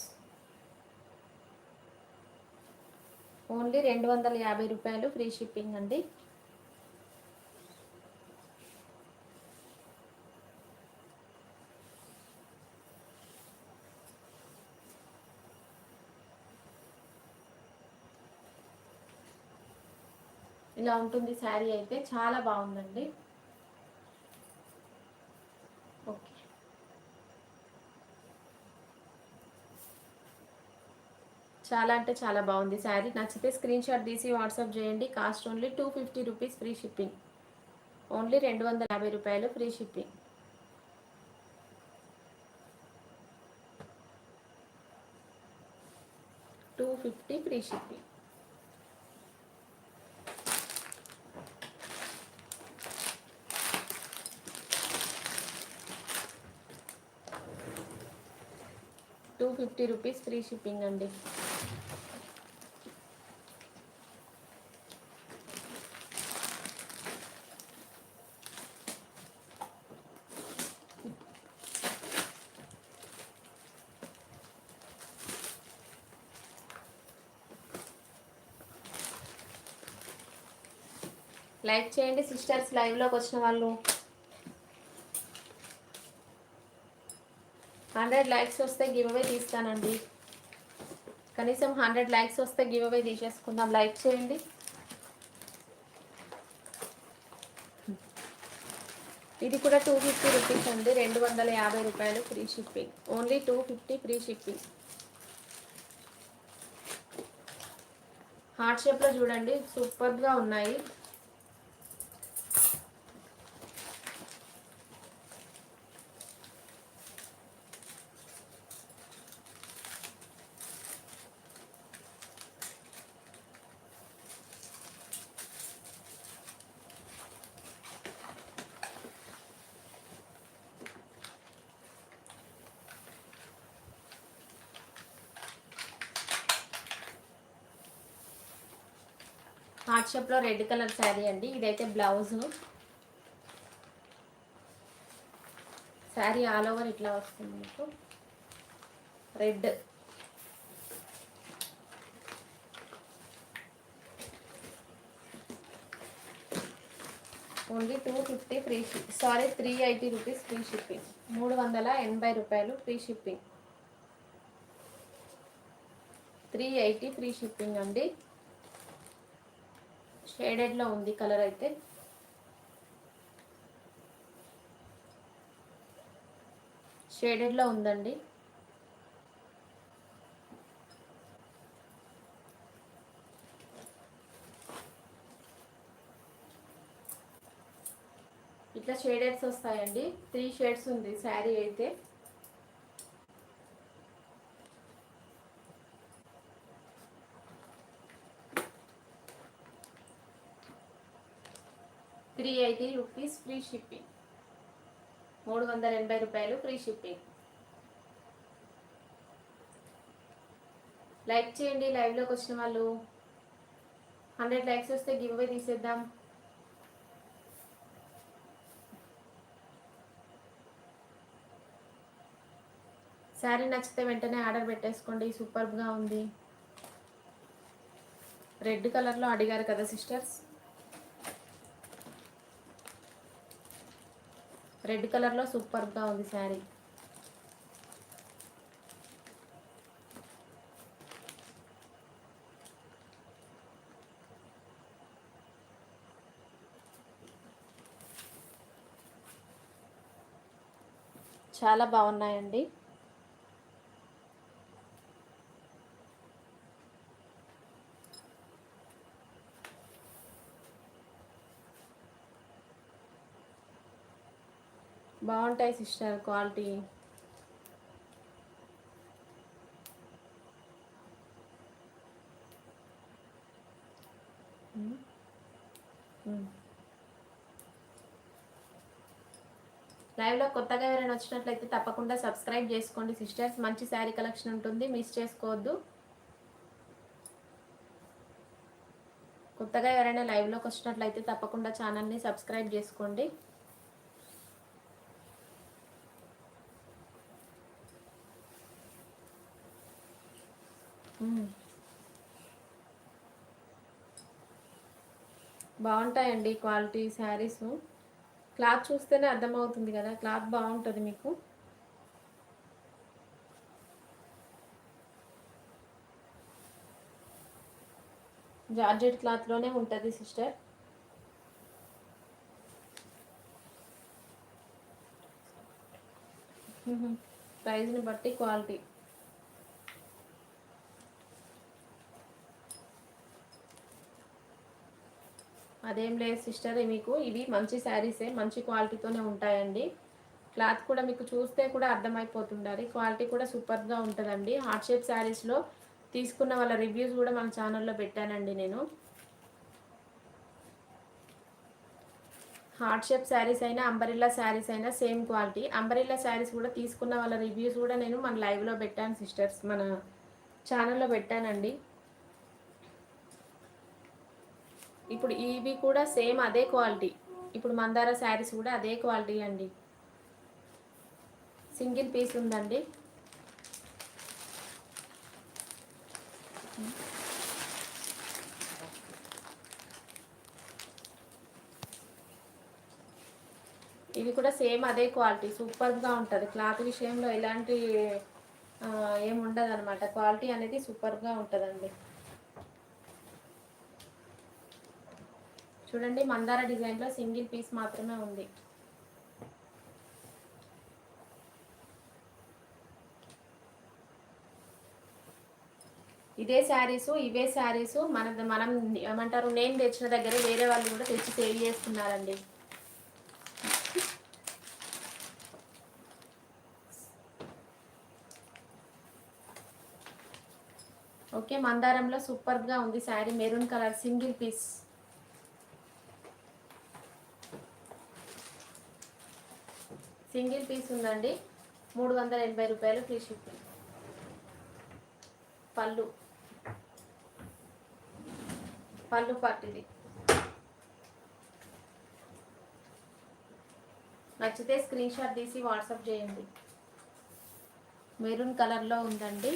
ఓన్లీ 250 రూపాయలు ఫ్రీ షిప్పింగ్ అండి. ఇలా ఉంటుంది శారీ అయితే, చాలా బాగుందండి. ఓకే, చాలా అంటే చాలా బాగుంది శారీ. నచ్చితే స్క్రీన్ షాట్ తీసి వాట్సాప్ చేయండి. Cost only 250 rupees free shipping. Only 250 రూపాయలు free shipping. $250 free shipping. Rupees free shipping అండి. లైక్ చేయండి సిస్టర్స్, లైవ్లోకి వచ్చిన వాళ్ళు. 100 లైక్స్ వస్తే గివ్ అవే తీస్తానండి. కనీసం 100 లైక్స్ వస్తే గివ్ అవే తీసేసుకుందాం. లైక్ చేయండి. ఇది కూడా 250 రూపీస్ అండి. 250 రూపాయలు free shipping. Only 250 free shipping. Heart షేప్లో చూడండి, సూపర్గా ఉన్నాయి. హార్ట్ షేప్లో రెడ్ కలర్ శారీ అండి. ఇదైతే బ్లౌజ్. శారీ ఆల్ ఓవర్ ఇట్లా వస్తుంది మీకు red. Only 250 free ship, sorry 380 rupees free shipping. 380 రూపాయలు ఫ్రీ షిప్పింగ్. 380 ఫ్రీ షిప్పింగ్ అండి. షేడెడ్లో ఉంది కలర్ అయితే. షేడెడ్లో ఉందండి. ఇట్లా షేడెడ్స్ వస్తాయండి. 3 షేడ్స్ ఉంది శారీ అయితే. ₹380 ఫ్రీ షిప్పింగ్. 380 రూపాయలు ఫ్రీ షిప్పింగ్. లైక్ చేయండి లైవ్లోకి వచ్చిన వాళ్ళు. 100 లైక్స్ వస్తే గివ్ అవే తీసేద్దాం. శారీ నచ్చితే వెంటనే ఆర్డర్ పెట్టేసుకోండి. సూపర్గా ఉంది. రెడ్ కలర్లో అడిగారు కదా సిస్టర్స్. రెడ్ కలర్లో సూపర్గా ఉంది శారీ. చాలా బాగున్నాయండి. బాగుంటాయి సిస్టర్ క్వాలిటీ. లైవ్లో కొత్తగా ఎవరైనా వచ్చినట్లయితే తప్పకుండా సబ్స్క్రైబ్ చేసుకోండి సిస్టర్స్. మంచి శారీ కలెక్షన్ ఉంటుంది, మిస్ చేసుకోవద్దు. కొత్తగా ఎవరైనా లైవ్లోకి వచ్చినట్లయితే తప్పకుండా ఛానల్ని సబ్స్క్రైబ్ చేసుకోండి. బాగుంటాయండి క్వాలిటీ శారీస్. క్లాత్ చూస్తేనే అర్థమవుతుంది కదా, క్లాత్ బాగుంటుంది మీకు. జార్జెట్ క్లాత్లోనే ఉంటుంది సిస్టర్. ప్రైస్ని బట్టి క్వాలిటీ. అదేం లేదు సిస్టర్, మీకు ఇవి మంచి శారీసే, మంచి క్వాలిటీతోనే ఉంటాయండి. క్లాత్ కూడా మీకు చూస్తే కూడా అర్థమైపోతుండాలి. క్వాలిటీ కూడా సూపర్గా ఉంటుందండి. హార్ట్ షేప్ శారీస్లో తీసుకున్న వాళ్ళ రివ్యూస్ కూడా మన ఛానల్లో పెట్టానండి నేను. హార్ట్ షేప్ శారీస్ అయినా అంబరిల్లా శారీస్ అయినా సేమ్ క్వాలిటీ. అంబరిల్లా శారీస్ కూడా తీసుకున్న వాళ్ళ రివ్యూస్ కూడా నేను మన లైవ్లో పెట్టాను సిస్టర్స్, మన ఛానల్లో పెట్టానండి. ఇప్పుడు ఇవి కూడా సేమ్ అదే క్వాలిటీ. ఇప్పుడు మందార శారీస్ కూడా అదే క్వాలిటీ అండి. సింగిల్ పీస్ ఉందండి. ఇది కూడా సేమ్ అదే క్వాలిటీ, సూపర్గా ఉంటుంది. క్లాత్ విషయంలో ఎలాంటి ఏముండదు అనమాట. క్వాలిటీ అనేది సూపర్గా ఉంటుందండి. చూడండి, మందార డిజైన్లో సింగిల్ పీస్ మాత్రమే ఉంది. ఇదే శారీసు, ఇవే శారీసు మనం ఏమంటారు, నేను తెచ్చిన దగ్గర వేరే వాళ్ళు కూడా తెచ్చి సేల్ చేస్తున్నారండి. ఓకే, మందారంలో సూపర్గా ఉంది sari. Maroon colour single piece. Single piece ఉందండి. 380 రూపాయలు ఫ్రీ షిప్పింగ్. పళ్ళు పట్టిది. నచ్చితే స్క్రీన్ షాట్ తీసి వాట్సాప్ చేయండి. మెరూన్ కలర్లో ఉందండి.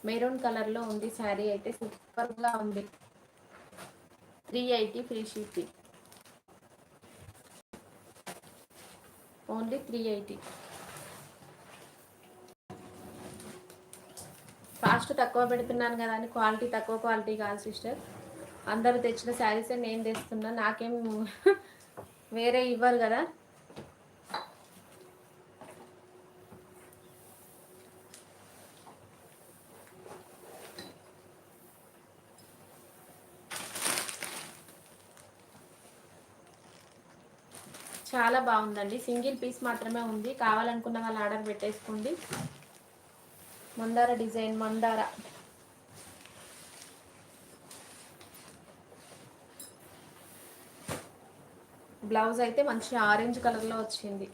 మెరూన్ కలర్లో ఉంది శారీ అయితే, సూపర్గా ఉంది. 380 ఫ్రీ షిప్పింగ్. ఓన్లీ 380. కాస్ట్ తక్కువ పెడుతున్నాను కదా అని క్వాలిటీ తక్కువ క్వాలిటీ కాదు సిస్టర్. అందరూ తెచ్చిన శారీసే నేను తెస్తున్నా, నాకేం వేరే ఇవ్వరు కదా. చాలా బాగుందండి. సింగిల్ పీస్ మాత్రమే ఉంది. కావాలనుకున్న వాళ్ళు ఆర్డర్ పెట్టేసుకోండి. మందార డిజైన్, మందార. బ్లౌజ్ అయితే మంచి ఆరెంజ్ కలర్లో వచ్చింది.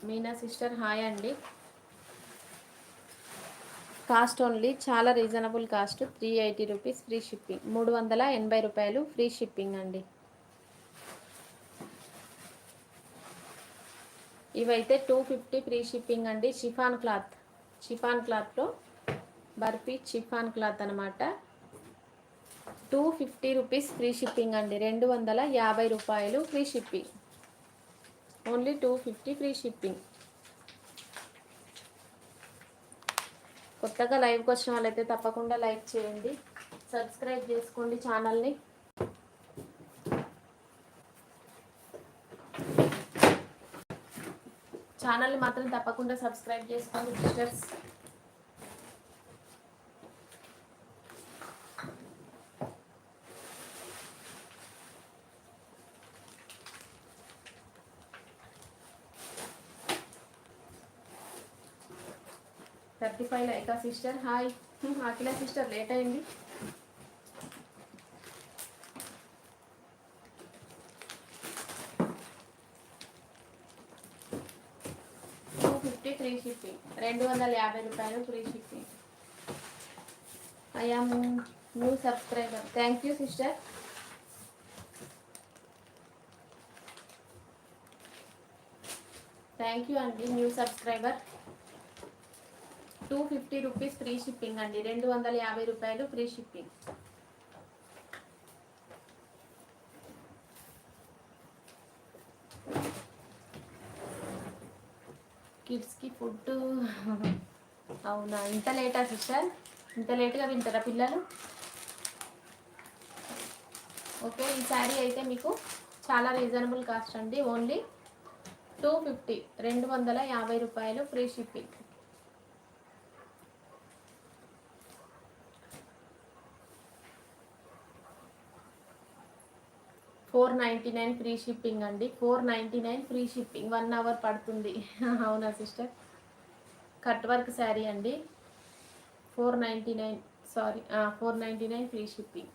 మీనా సిస్టర్ హాయ్ అండి. కాస్ట్ ఓన్లీ, చాలా reasonable cost. 380 rupees free shipping. 380 రూపాయలు ఫ్రీ షిప్పింగ్ అండి. ఇవైతే 250 ఫ్రీ షిప్పింగ్ అండి. షిఫాన్ క్లాత్లో బర్ఫీ షిఫాన్ క్లాత్ అనమాట. 250 రూపీస్ ఫ్రీ షిప్పింగ్ అండి. 250 రూపాయలు free shipping. Only 250 free shipping. కొత్తగా లైవ్కి వచ్చిన వాళ్ళైతే తప్పకుండా లైక్ చేయండి, సబ్స్క్రైబ్ చేసుకోండి ఛానల్ని. ఛానల్ని మాత్రం తప్పకుండా సబ్స్క్రైబ్ చేసుకోండి సిస్టర్స్. థర్టీ 35 లైకా sister hi. Akhila sister late అయింది. Free shipping. 250 రూపాయలు free shipping. I am new subscriber. Thank you sister. Thank you అండి, new subscriber. 250 rupees free shipping అండి. 250 రూపాయలు ఫ్రీ షిప్పింగ్. కిడ్స్కి ఫుడ్ అవునా, ఇంత లేటా సిస్టర్? ఇంత లేట్గా తింటారా పిల్లలు? ఓకే, ఈ శారీ అయితే మీకు చాలా రీజనబుల్ కాస్ట్ అండి. ఓన్లీ 250, 250 రూపాయలు ఫ్రీ షిప్పింగ్. 499 ఫ్రీ షిప్పింగ్ అండి. 499 ఫ్రీ షిప్పింగ్. 1 అవర్ పడుతుంది. అవునా సిస్టర్? కట్ వర్క్ శారీ అండి. 499, sorry 499 free shipping.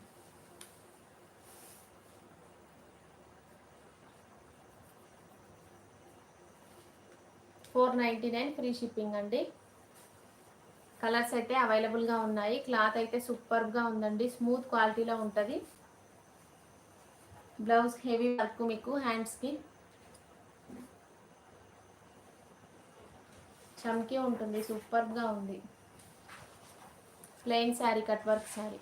$499 free shipping అండి. కలర్స్ అయితే అవైలబుల్గా ఉన్నాయి. క్లాత్ అయితే సూపర్గా ఉందండి. స్మూత్ క్వాలిటీలో ఉంటుంది. బ్లౌజ్ హెవీ వర్క్ మీకు హ్యాండ్స్కి చమ్కీ ఉంటుంది. సూపర్గా ఉంది. Plain sari, cut work sari.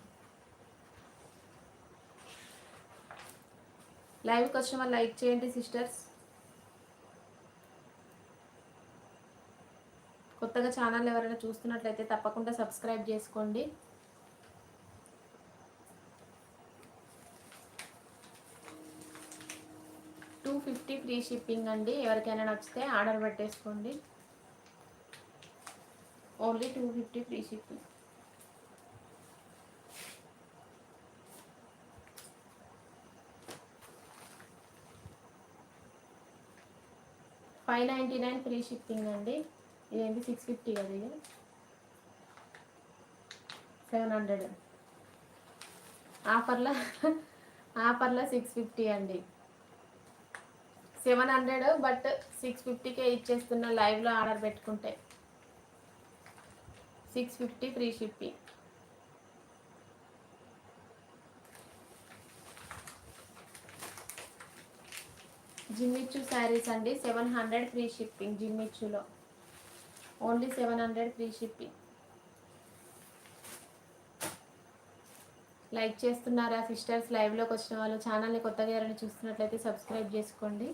లైవ్కి వచ్చిన వాళ్ళు లైక్ చేయండి సిస్టర్స్. కొత్తగా ఛానల్ ఎవరైనా చూస్తున్నట్లయితే తప్పకుండా సబ్స్క్రైబ్ చేసుకోండి. $250 ఫ్రీ షిప్పింగ్ అండి. ఎవరికైనా నచ్చితే ఆర్డర్ పెట్టేసుకోండి. Only $250 free shipping. $599 free shipping అండి. ఇదేంటి 650 కదా, ఇది 700. ఆఫర్లో 650 అండి. 700 బట్ 650కే ఇచ్చేస్తున్న లైవ్లో ఆర్డర్ పెట్టుకుంటే. 650 ఫ్రీ షిప్పింగ్. జిమ్మిచ్చు శారీస్ అండి. 700 ఫ్రీ షిప్పింగ్. జిమ్మిచ్చులో ఓన్లీ 700 ఫ్రీ షిప్పింగ్. లైక్ చేస్తున్నారా సిస్టర్స్? లైవ్లోకి వచ్చిన వాళ్ళు ఛానల్ని కొత్తగా ఎవరైనా చూస్తున్నట్లయితే సబ్స్క్రైబ్ చేసుకోండి.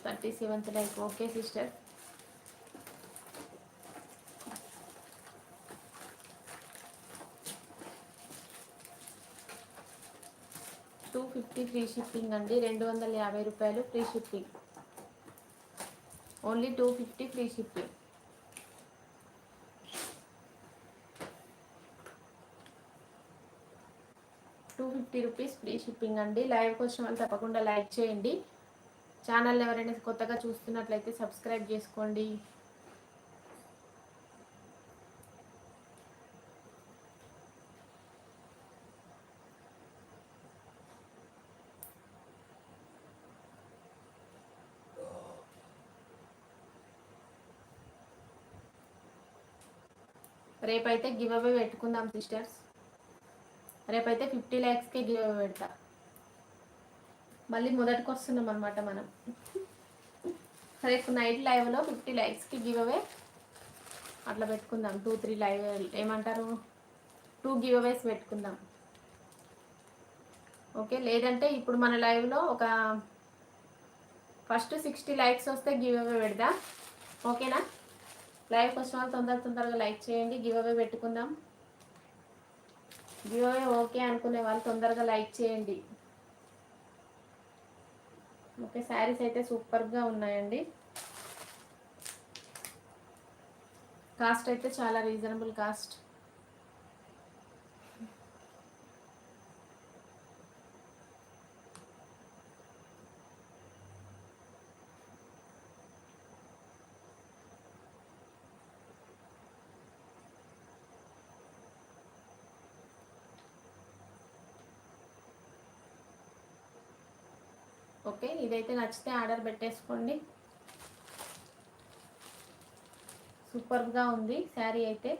$37th like. Okay sister. $250 free shipping అండి. $250 free shipping. Only $250 free shipping. ₹250 free shipping అండి. లైవ్కి వచ్చిన వాళ్ళు తప్పకుండా లైక్ చేయండి. ఛానల్ ఎవరైనా కొత్తగా చూస్తున్నట్లయితే సబ్స్క్రైబ్ చేసుకోండి. రేపైతే గివ్ అవే పెట్టుకుందాం సిస్టర్స్. రేపైతే 50 lakhsకే గివ్ అవే పెడతా. మళ్ళీ మొదటికి వస్తున్నాం అనమాట మనం. రేపు నైట్ లైవ్లో 50 lakhsకి గివ్ అవే అట్లా పెట్టుకుందాం. 2-3 లైవ్ ఏమంటారు, 2 గివ్ అవేస్ పెట్టుకుందాం. ఓకే, లేదంటే ఇప్పుడు మన లైవ్లో ఒక ఫస్ట్ 60 lakhs వస్తే గివ్ అవే పెడదాం. ఓకేనా? లైవ్కి వచ్చిన వాళ్ళు తొందరగా లైక్ చేయండి. గివ్ అవే పెట్టుకుందాం. గివ్ అవే ఓకే అనుకునే వాళ్ళు తొందరగా లైక్ చేయండి. ఓకే, శారీస్ అయితే సూపర్గా ఉన్నాయండి. కాస్ట్ అయితే చాలా రీజనబుల్ కాస్ట్. ఓకే, ఇదైతే నచ్చితే ఆర్డర్ పెట్టేసుకోండి. సూపర్గా ఉంది శారీ అయితే.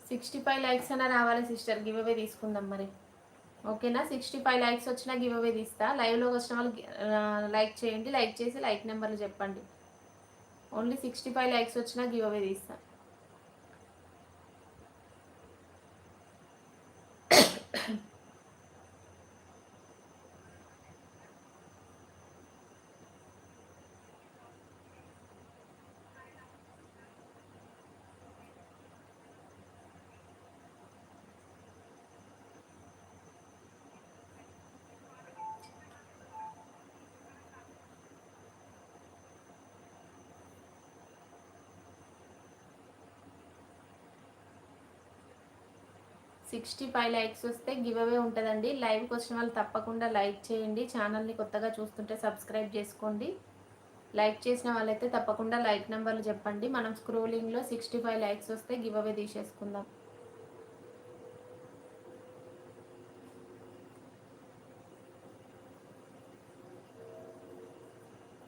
$65 lakhs అయినా రావాలి సిస్టర్, గివ్ అవే తీసుకుందాం మరి. ఓకేనా? 65 lakhs వచ్చినా గివ్ అవే తీస్తా. లైవ్లోకి వచ్చిన వాళ్ళు లైక్ చేయండి. లైక్ చేసి లైక్ నెంబర్లు చెప్పండి. ఓన్లీ 65 lakhs వచ్చినా గివ్ అవే తీస్తా. 65 లైక్స్ వస్తే గివ్ అవే ఉంటుందండి. లైవ్కి వచ్చిన వాళ్ళు తప్పకుండా లైక్ చేయండి. ఛానల్ని కొత్తగా చూస్తుంటే సబ్స్క్రైబ్ చేసుకోండి. లైక్ చేసిన వాళ్ళైతే తప్పకుండా లైక్ నెంబర్లు చెప్పండి. మనం స్క్రోలింగ్లో 65 లైక్స్ వస్తే గివ్ అవే తీసేసుకుందాం.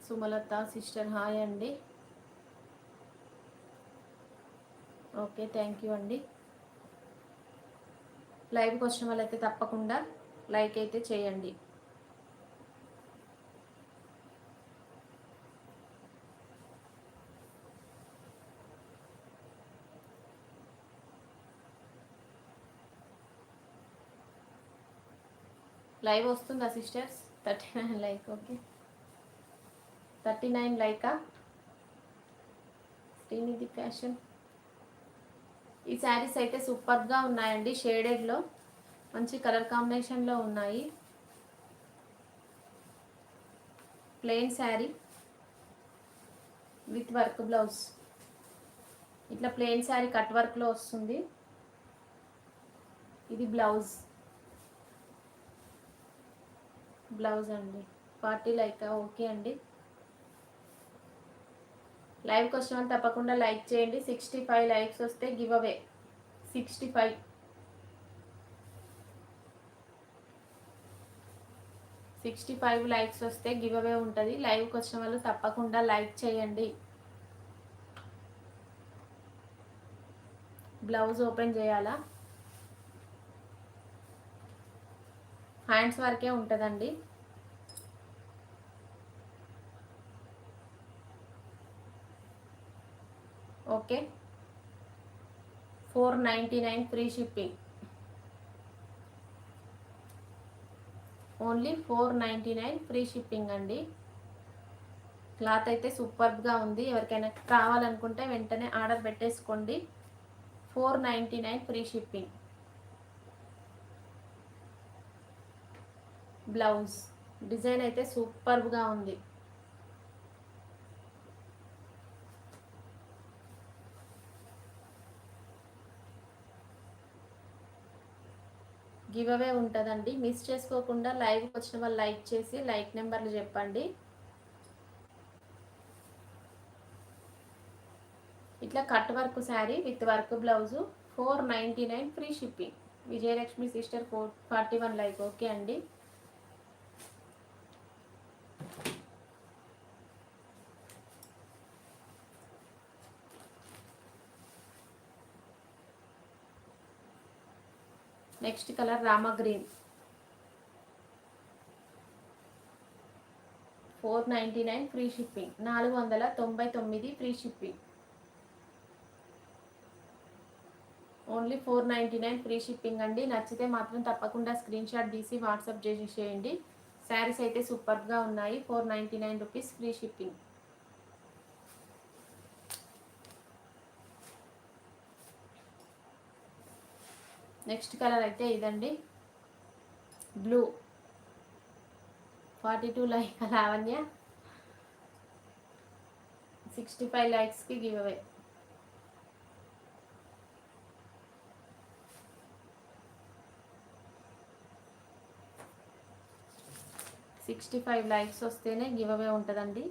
సుమలత సిస్టర్ హాయ్ అండి. ఓకే, థ్యాంక్ యూ అండి. లైవ్కి వచ్చిన వాళ్ళైతే తప్పకుండా లైక్ అయితే చేయండి. లైవ్ వస్తుందా సిస్టర్స్? 39 లైక్. ఓకే, 39 లైకా? శ్రీనిధి ఫ్యాషన్. ఈ శారీస్ అయితే సూపర్గా ఉన్నాయండి. షేడెడ్లో మంచి కలర్ కాంబినేషన్లో ఉన్నాయి. Plain sari with work blouse. ఇట్లా ప్లెయిన్ శారీ కట్ వర్క్లో వస్తుంది. ఇది బ్లౌజ్ అండి. 40 లైకా? ఓకే అండి. లైవ్కి వచ్చిన వాళ్ళు తప్పకుండా లైక్ చేయండి. 65 లైక్స్ వస్తే గివ్ అవే. 65 లైక్స్ వస్తే గివ్ అవే ఉంటుంది. లైవ్కి వచ్చిన వాళ్ళు తప్పకుండా లైక్ చేయండి. బ్లౌజ్ ఓపెన్ చేయాలా? హ్యాండ్స్ వరకే ఉంటుందండి. Okay, 499 free shipping. Only 499 free shipping అండి. క్లాత్ అయితే సూపర్గా ఉంది. ఎవరికైనా కావాలనుకుంటే వెంటనే ఆర్డర్ పెట్టేసుకోండి. 499 ఫ్రీ షిప్పింగ్. బ్లౌజ్ డిజైన్ అయితే సూపర్గా ఉంది. గివ్ అవే ఉంటుందండి. మిస్ చేసుకోకుండా లైవ్కి వచ్చిన వాళ్ళు లైక్ చేసి లైక్ నెంబర్లు చెప్పండి. ఇట్లా cut work sari with work blouse 499 free shipping. Vijayalakshmi sister 41 like. Okay అండి. Next colour Rama green. 499 free shipping. 499 free shipping. Only 499 free shipping అండి. నచ్చితే మాత్రం తప్పకుండా స్క్రీన్ షాట్ తీసి వాట్సాప్ చేసేయండి. శారీస్ అయితే సూపర్గా ఉన్నాయి. 499 rupees free shipping. Next colour అయితే ఇదండి, బ్లూ. 42 లైక్ లావణ్య. 65 లైక్స్కి గివ్ అవే. $65 లైక్స్ వస్తేనే గివ్ అవే ఉంటుందండి.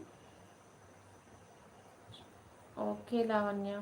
ఓకే లావణ్య.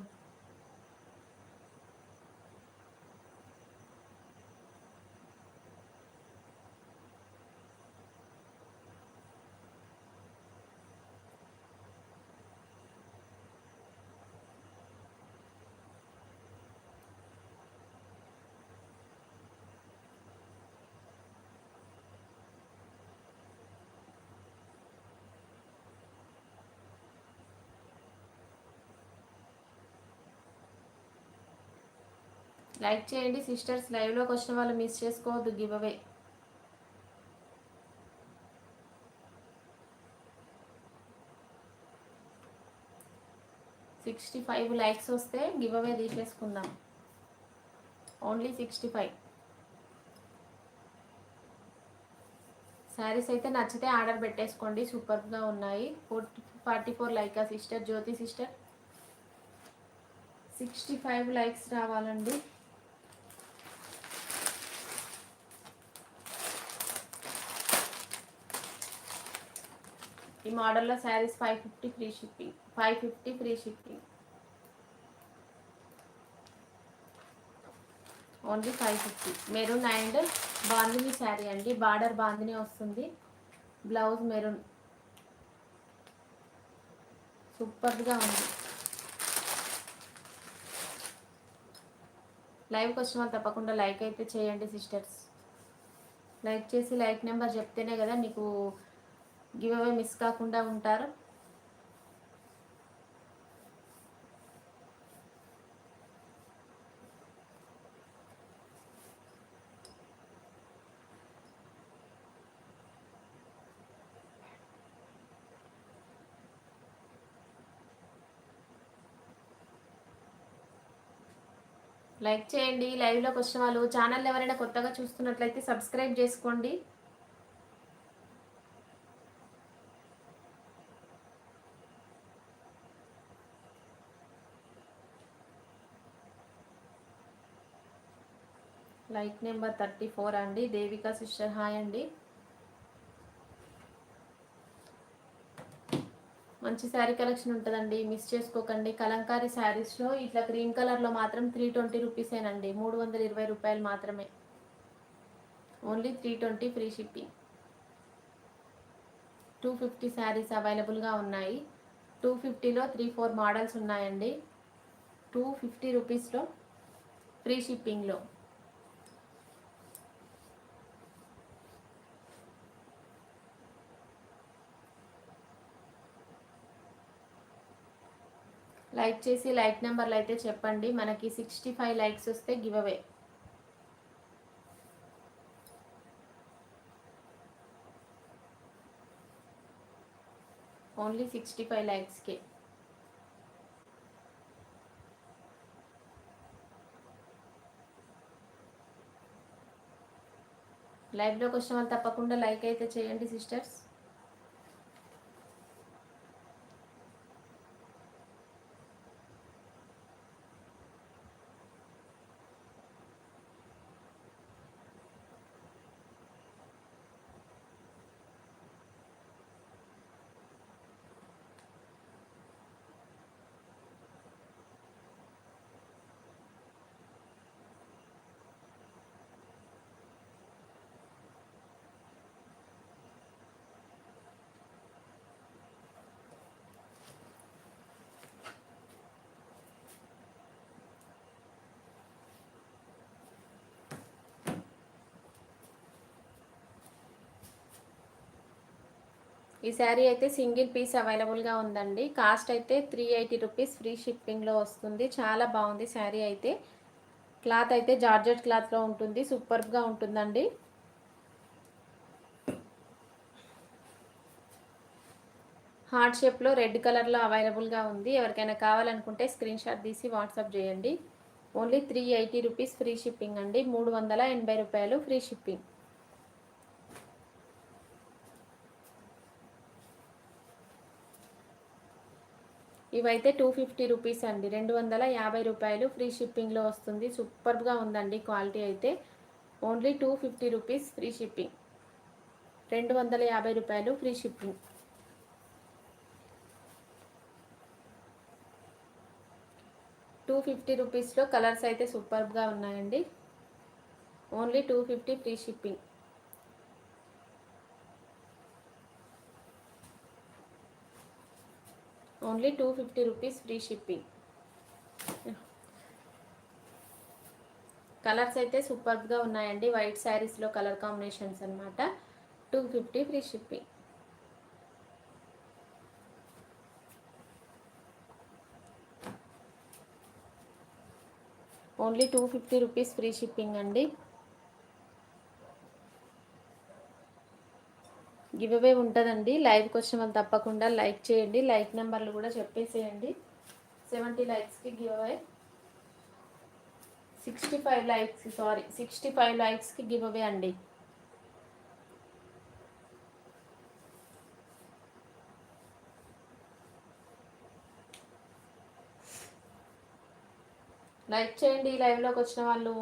లైక్ చేయండి సిస్టర్స్. లైవ్లోకి వచ్చిన వాళ్ళు మిస్ చేసుకోవద్దు గివ్ అవే. $65 లైక్స్ వస్తే గివ్ అవే తీసేసుకుందాం. ఓన్లీ 65. శారీస్ అయితే నచ్చితే ఆర్డర్ పెట్టేసుకోండి. సూపర్గా ఉన్నాయి. 44 లైక్ సిస్టర్ జ్యోతి సిస్టర్. 65 లైక్స్ రావాలండి. ఈ మోడల్లో saris 550 free shipping, 550 free shipping, only 550. Maroon and bandhani sari అండి, బార్డర్ బాందిని వస్తుంది, బ్లౌజ్ మెరూన్, సూపర్గా ఉంది. లైవ్కి వచ్చిన వాళ్ళు తప్పకుండా లైక్ అయితే చేయండి సిస్టర్స్. లైక్ చేసి లైక్ నెంబర్ చెప్తేనే కదా మీకు గివ్ అవే మిస్ కాకుండా ఉంటారు. లైక్ చేయండి. లైవ్లోకి వచ్చిన వాళ్ళు, ఛానల్ ఎవరైనా కొత్తగా చూస్తున్నట్లయితే సబ్స్క్రైబ్ చేసుకోండి. లైక్ నెంబర్ 34 అండి, దేవికా సిస్టర్ హాయ్ అండి. మంచి శారీ కలెక్షన్ ఉంటుందండి, మిస్ చేసుకోకండి. కలంకారీ శారీస్లో ఇట్లా గ్రీన్ కలర్లో మాత్రం 320 రూపీసేనండి, 320 రూపాయలు మాత్రమే, ఓన్లీ 320 ఫ్రీ షిప్పింగ్. 250 శారీస్ అవైలబుల్గా ఉన్నాయి. 250లో 3-4 మోడల్స్ ఉన్నాయండి. 250 రూపీస్లో ఫ్రీ షిప్పింగ్లో. లైక్ చేసి లైక్ నెంబర్లు అయితే చెప్పండి. మనకి 65 లైక్స్ వస్తే గివ్ అవే. ఓన్లీ 65 లైక్స్కే. లైవ్లోకి వచ్చిన వాళ్ళు తప్పకుండా లైక్ అయితే చేయండి సిస్టర్స్. ఈ శారీ అయితే సింగిల్ పీస్ అవైలబుల్గా ఉందండి. కాస్ట్ అయితే 380 రూపీస్ ఫ్రీ షిప్పింగ్లో వస్తుంది. చాలా బాగుంది శారీ అయితే. క్లాత్ అయితే జార్జెట్ క్లాత్లో ఉంటుంది, సూపర్గా ఉంటుందండి. హార్ట్ షేప్లో రెడ్ కలర్లో అవైలబుల్గా ఉంది. ఎవరికైనా కావాలనుకుంటే స్క్రీన్ షాట్ తీసి వాట్సాప్ చేయండి. ఓన్లీ 380 రూపీస్ ఫ్రీ షిప్పింగ్ అండి, 380 రూపాయలు ఫ్రీ షిప్పింగ్. ఇవైతే 250 రూపీస్ అండి, 250 రూపాయలు ఫ్రీ షిప్పింగ్లో వస్తుంది. సూపర్గా ఉందండి క్వాలిటీ అయితే. ఓన్లీ 250 రూపీస్ ఫ్రీ షిప్పింగ్, 250 రూపాయలు ఫ్రీ షిప్పింగ్. రూపీస్లో కలర్స్ అయితే సూపర్గా ఉన్నాయండి. Only 250 free shipping. Only 250 rupees free shipping. Colours అయితే సూపర్గా ఉన్నాయండి, వైట్ శారీస్లో కలర్ కాంబినేషన్స్ అనమాట. 250 free shipping. Only 250 rupees free shipping అండి. గివ్ అవే ఉంటుందండి. లైవ్కి వచ్చిన వాళ్ళు తప్పకుండా లైక్ చేయండి. లైక్ నెంబర్లు కూడా చెప్పేసేయండి. 70 లైక్స్కి గివ్ అవే, 65 లైక్స్కి గివ్ అవే అండి. లైక్ చేయండి లైవ్లోకి వచ్చిన వాళ్ళు.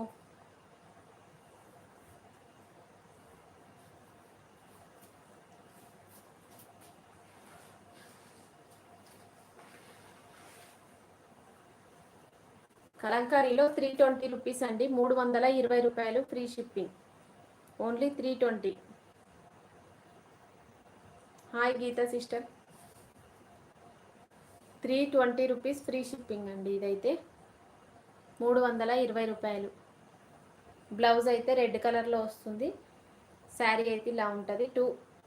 కలంకారీలో 320 రూపీస్ అండి, 320 రూపాయలు free shipping. Only 320. Hi Geetha sister. 320 rupees free shipping అండి. ఇదైతే 320 రూపాయలు. బ్లౌజ్ అయితే రెడ్ కలర్లో వస్తుంది. శారీ అయితే ఇలా ఉంటుంది.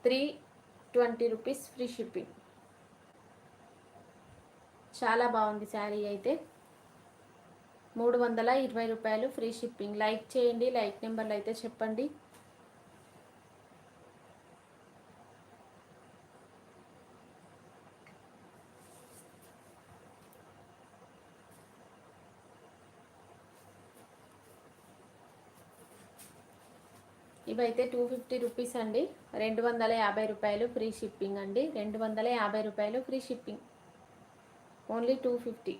320 రూపీస్ ఫ్రీ షిప్పింగ్. చాలా బాగుంది శారీ అయితే. 320 రూపాయలు ఫ్రీ షిప్పింగ్. లైక్ చేయండి, లైక్ నెంబర్లు అయితే చెప్పండి. ఇవైతే 250 రూపీస్ అండి, 250 రూపాయలు ఫ్రీ షిప్పింగ్ అండి. 250 రూపాయలు ఫ్రీ షిప్పింగ్. ఓన్లీ 250.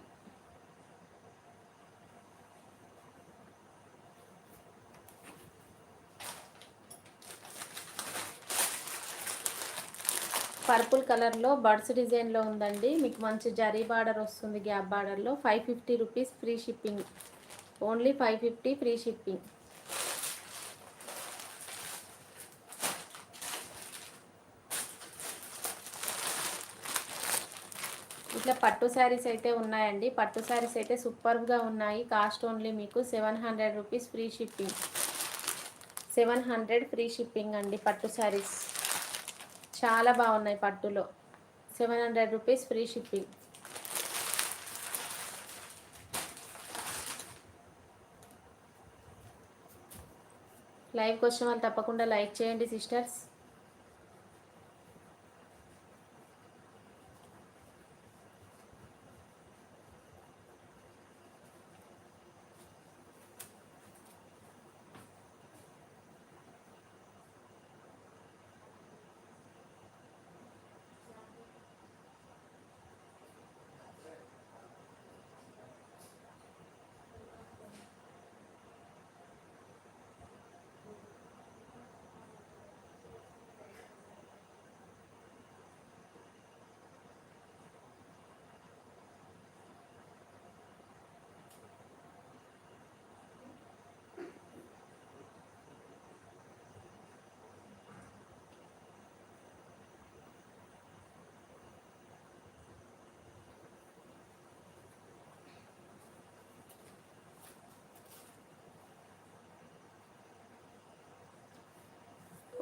పర్పుల్ కలర్లో బర్డ్స్ డిజైన్లో ఉందండి. మీకు మంచి జరీ బార్డర్ వస్తుంది, గ్యాప్ బార్డర్లో. 550 rupees free shipping. Only 550 free shipping. ఇట్లా పట్టు శారీస్ అయితే ఉన్నాయండి. పట్టు శారీస్ అయితే సూపర్గా ఉన్నాయి. కాస్ట్ ఓన్లీ మీకు 700 rupees free shipping. 700 free shipping అండి. పట్టు శారీస్ చాలా బాగున్నాయి పట్టులో. 700 రూపీస్ ఫ్రీ షిప్పింగ్. లైవ్కి వచ్చిన వాళ్ళు తప్పకుండా లైక్ చేయండి సిస్టర్స్.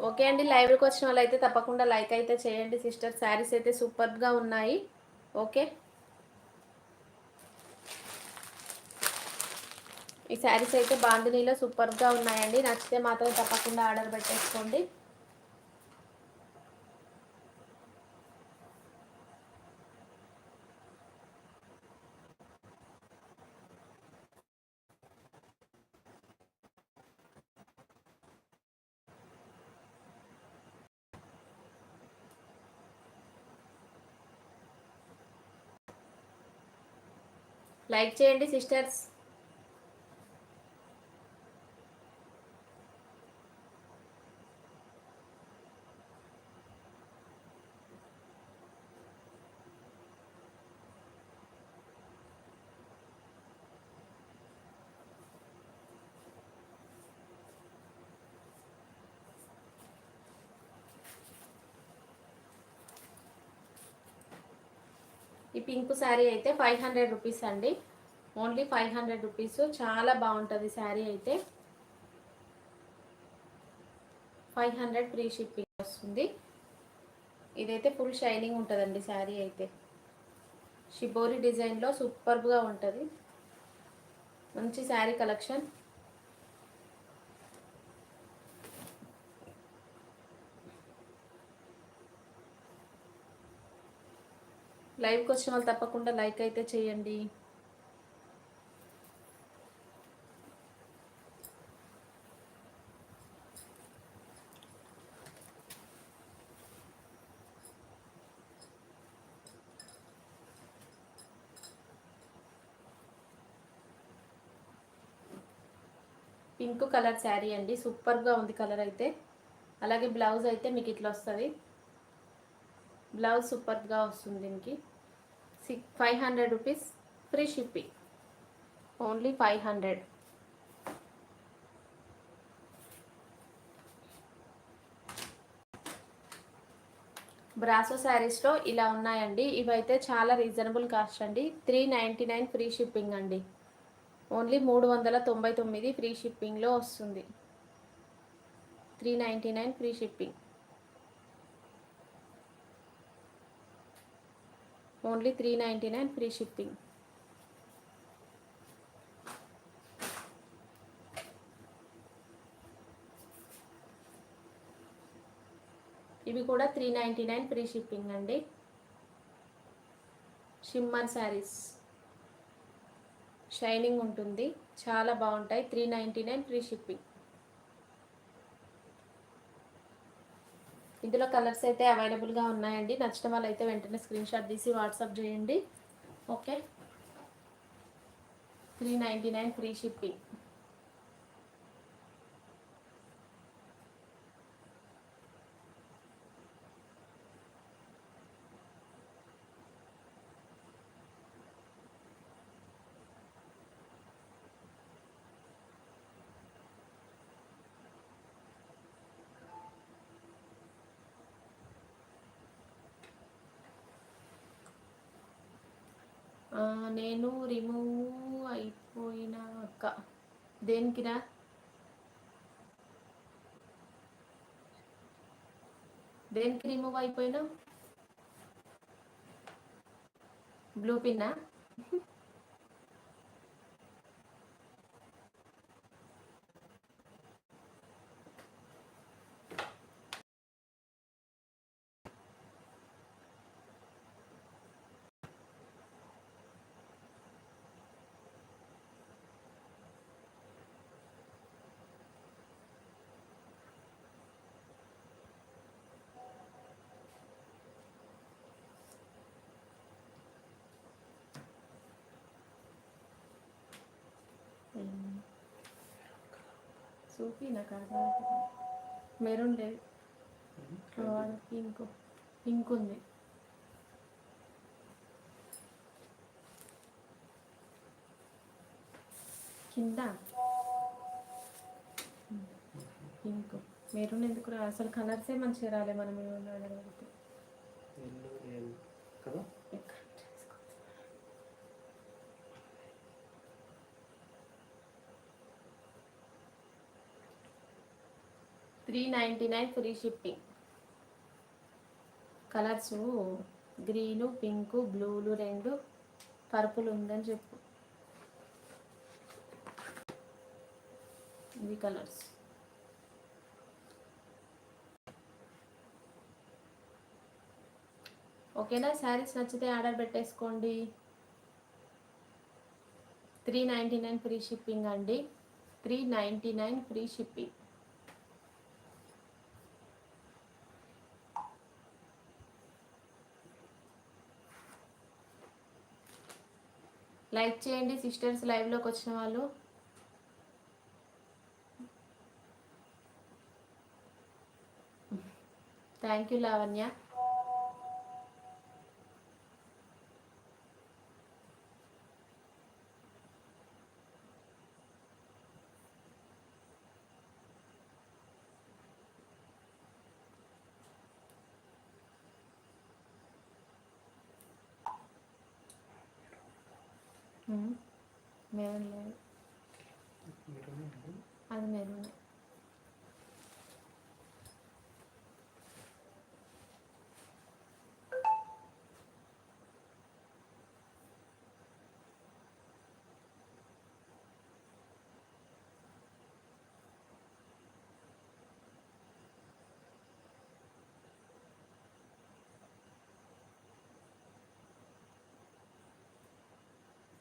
ఓకే అండి, లైవ్కి వచ్చిన వాళ్ళు అయితే తప్పకుండా లైక్ అయితే చేయండి సిస్టర్. శారీస్ అయితే సూపర్గా ఉన్నాయి. ఓకే, ఈ శారీస్ అయితే బాందినీలో సూపర్గా ఉన్నాయండి. నచ్చితే మాత్రం తప్పకుండా ఆర్డర్ పెట్టేసుకోండి. లైక్ చేయండి సిస్టర్స్. ఈ పింక్ శారీ అయితే 500 రూపీస్ అండి. Only 500 rupees. చాలా బాగుంటుంది శారీ అయితే. 500 ఫ్రీ షిప్పింగ్ వస్తుంది. ఇదైతే ఫుల్ షైనింగ్ ఉంటుందండి శారీ అయితే. షిబోరి డిజైన్లో సూపర్గా ఉంటుంది. మంచి శారీ కలెక్షన్. లైవ్కి వచ్చిన వాళ్ళు తప్పకుండా లైక్ అయితే చేయండి. పింక్ కలర్ శారీ అండి, సూపర్గా ఉంది కలర్ అయితే. అలాగే బ్లౌజ్ అయితే మీకు ఇట్లా వస్తుంది. బ్లౌజ్ సూపర్గా వస్తుంది దీనికి. 500 rupees free shipping. Only 500. Brasso శారీస్లో ఇలా ఉన్నాయండి. ఇవైతే చాలా రీజనబుల్ కాస్ట్ అండి. 399 ఫ్రీ షిప్పింగ్ అండి. ఓన్లీ 399 ఫ్రీ షిప్పింగ్లో వస్తుంది. 399 ఫ్రీ షిప్పింగ్. ఓన్లీ 399 ఫ్రీ షిప్పింగ్. ఇవి కూడా 399 ఫ్రీ షిప్పింగ్ అండి. షిమ్మర్ శారీస్ షైనింగ్ ఉంటుంది, చాలా బాగుంటాయి. 399 ఫ్రీ షిప్పింగ్. ఇందులో కలర్స్ అయితే అవైలబుల్గా ఉన్నాయండి. నచ్చిన వాళ్ళు అయితే వెంటనే స్క్రీన్ షాట్ తీసి వాట్సాప్ చేయండి. ఓకే, 399 ఫ్రీ షిప్పింగ్. నేను రిమూవ్ అయిపోయిన అక్క. దేనికిరా? దేనికి రిమూవ్ అయిపోయినా? బ్లూ పిన్నా? చూపి నాకు అర్థమవుతుంది. మెరూన్ లేదు, పింక్. పింక్ ఉంది. కింద పింక్. మెరూన్ ఎందుకు రా? అసలు కలర్సే మంచిగా రాలే. మనం ఏమన్నా అడగలిగితే 399 ఫ్రీ షిప్పింగ్. కలర్స్ గ్రీను, పింక్, బ్లూలు 2, పర్పుల్ ఉందని చెప్పు. ఇవి కలర్స్. ఓకేనా? శారీస్ నచ్చితే ఆర్డర్ పెట్టేసుకోండి. 399 ఫ్రీ షిప్పింగ్ అండి. 399 ఫ్రీ షిప్పింగ్. లైక్ చేయండి సిస్టర్స్, లైవ్లోకి వచ్చిన వాళ్ళు. Thank you Lavanya. మెరూన్ లేదు, అది మెరూన్.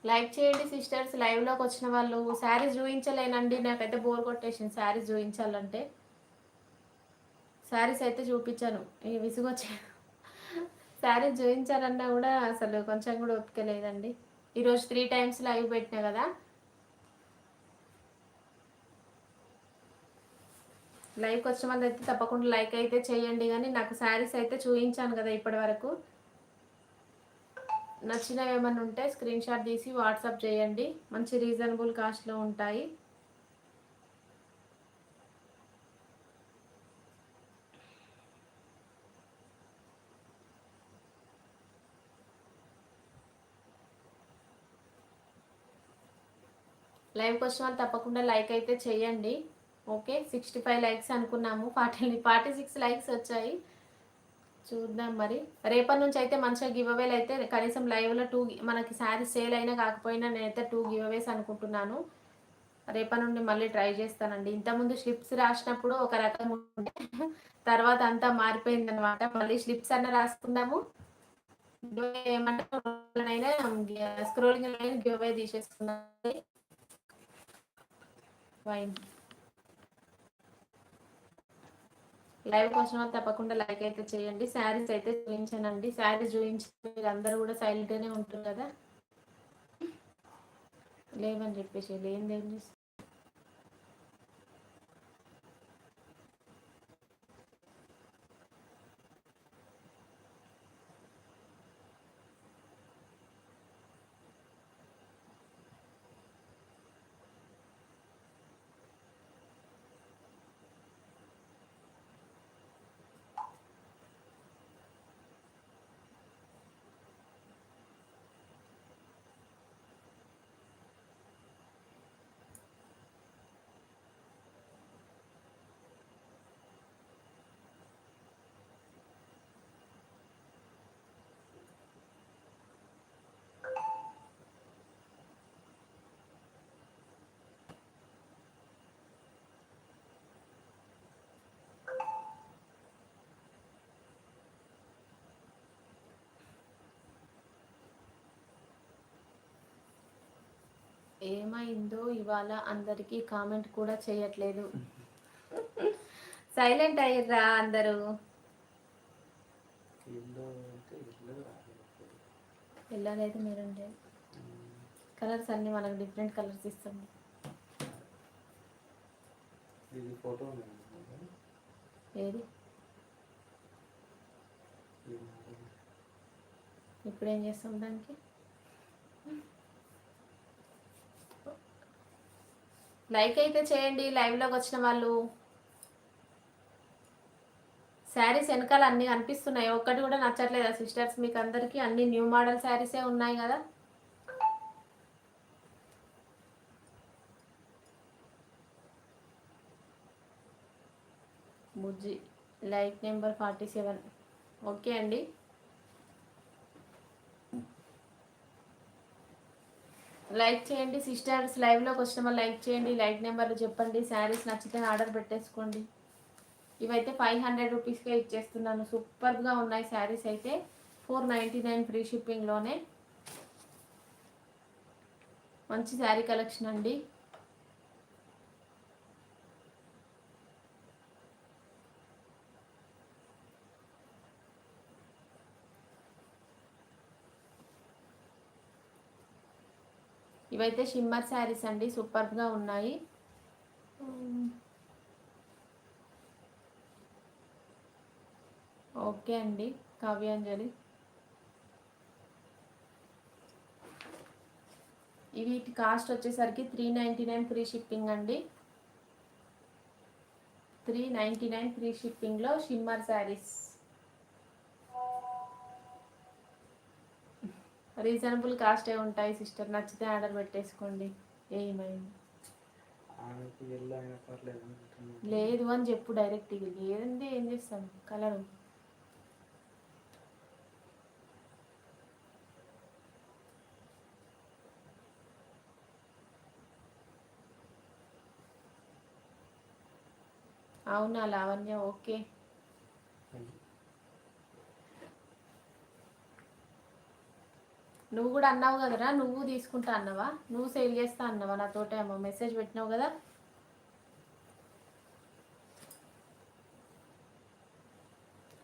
లైక్ చేయండి సిస్టర్స్, లైవ్లోకి వచ్చిన వాళ్ళు. శారీస్ చూపించలేనండి, నాకైతే బోర్ కొట్టేసింది శారీస్ చూపించాలంటే. శారీస్ అయితే చూపించాను, ఇక విసుగొచ్చే. శారీస్ చూపించాలన్నా కూడా అసలు కొంచెం కూడా ఓపిక లేదండి. ఈరోజు 3 టైమ్స్ లైవ్ పెట్టినా కదా. లైవ్కి వచ్చిన వాళ్ళు అయితే తప్పకుండా లైక్ అయితే చేయండి. కానీ నాకు శారీస్ అయితే చూపించాను కదా ఇప్పటి వరకు. నచ్చినవి ఏమైనా ఉంటే స్క్రీన్ షాట్ తీసి వాట్సాప్ చేయండి. మంచి రీజనబుల్ కాస్ట్లో ఉంటాయి. లైవ్కి వచ్చిన వాళ్ళు తప్పకుండా లైక్ అయితే చేయండి. ఓకే, 65 లైక్స్ అనుకున్నాము, 46 లైక్స్ వచ్చాయి. చూద్దాం మరి. రేపటి నుంచి అయితే మంచిగా గివ్ అవేలు అయితే కనీసం లైవ్లో 2 మనకి శారీ సేల్ అయినా కాకపోయినా నేనైతే 2 గివ్ అవేస్ అనుకుంటున్నాను. రేపటి నుండి మళ్ళీ ట్రై చేస్తానండి. ఇంతకుముందు స్లిప్స్ రాసినప్పుడు ఒక రకం ఉండే, తర్వాత అంతా మారిపోయింది అనమాట. మళ్ళీ స్లిప్స్ అన్న రాసుకుందాము, ఏమంటే స్క్రోలింగ్ గివ్ అవే తీసేసుకుందాం. లైవ్ కోసం తప్పకుండా లైక్ అయితే చేయండి. శారీస్ అయితే చూపించానండి. శారీస్ చూపించి మీరు అందరూ కూడా సైలెంట్గానే ఉంటారు కదా, లేవని చెప్పేసి లేని ఏమైందో ఇవాళ అందరికీ కామెంట్ కూడా చేయట్లేదు. సైలెంట్ అయ్యిర్రా అందరూ. ఎల్లారైతే మీరంటే కలర్స్ అన్ని మనకు డిఫరెంట్ కలర్స్ ఇస్తాం. ఏది ఇప్పుడు ఏం చేస్తాం దానికి? లైక్ అయితే చేయండి లైవ్లోకి వచ్చిన వాళ్ళు. శారీస్ వెనకాల అన్నీ కనిపిస్తున్నాయి, ఒక్కటి కూడా నచ్చట్లేదా సిస్టర్స్? మీకు అందరికీ అన్ని న్యూ మోడల్ శారీసే ఉన్నాయి కదా. బుజ్జి లైక్ నెంబర్ 47. ఓకే అండి. లైక్ చేయండి సిస్టర్స్, లైవ్లోకి వచ్చిన వాళ్ళు లైక్ చేయండి, లైక్ నెంబర్లు చెప్పండి. శారీస్ నచ్చితే ఆర్డర్ పెట్టేసుకోండి. ఇవైతే 500 రూపీస్కే ఇచ్చేస్తున్నాను. సూపర్గా ఉన్నాయి శారీస్ అయితే. 499 ఫ్రీ షిప్పింగ్లోనే మంచి శారీ కలెక్షన్ అండి. ఇవైతే షిమ్మర్ శారీస్ అండి, సూపర్గా ఉన్నాయి. ఓకే అండి కావ్యాంజలి. వీటి కాస్ట్ వచ్చేసరికి 399 ఫ్రీ షిప్పింగ్ అండి. 399 ఫ్రీ షిప్పింగ్లో షిమ్మర్ శారీస్. రీజనబుల్ కాస్టే ఉంటాయి సిస్టర్, నచ్చితే ఆర్డర్ పెట్టేసుకోండి. ఏమైంది లేదు అని చెప్పు డైరెక్ట్. లేదండి ఏం చేస్తాం కలరు. అవునా లావణ్య, ఓకే. నువ్వు కూడా అన్నావు కదరా, నువ్వు తీసుకుంటా అన్నావా? నువ్వు సేల్ చేస్తా అన్నావా? నాతోటే అమ్మ మెసేజ్ పెట్టినావు కదా.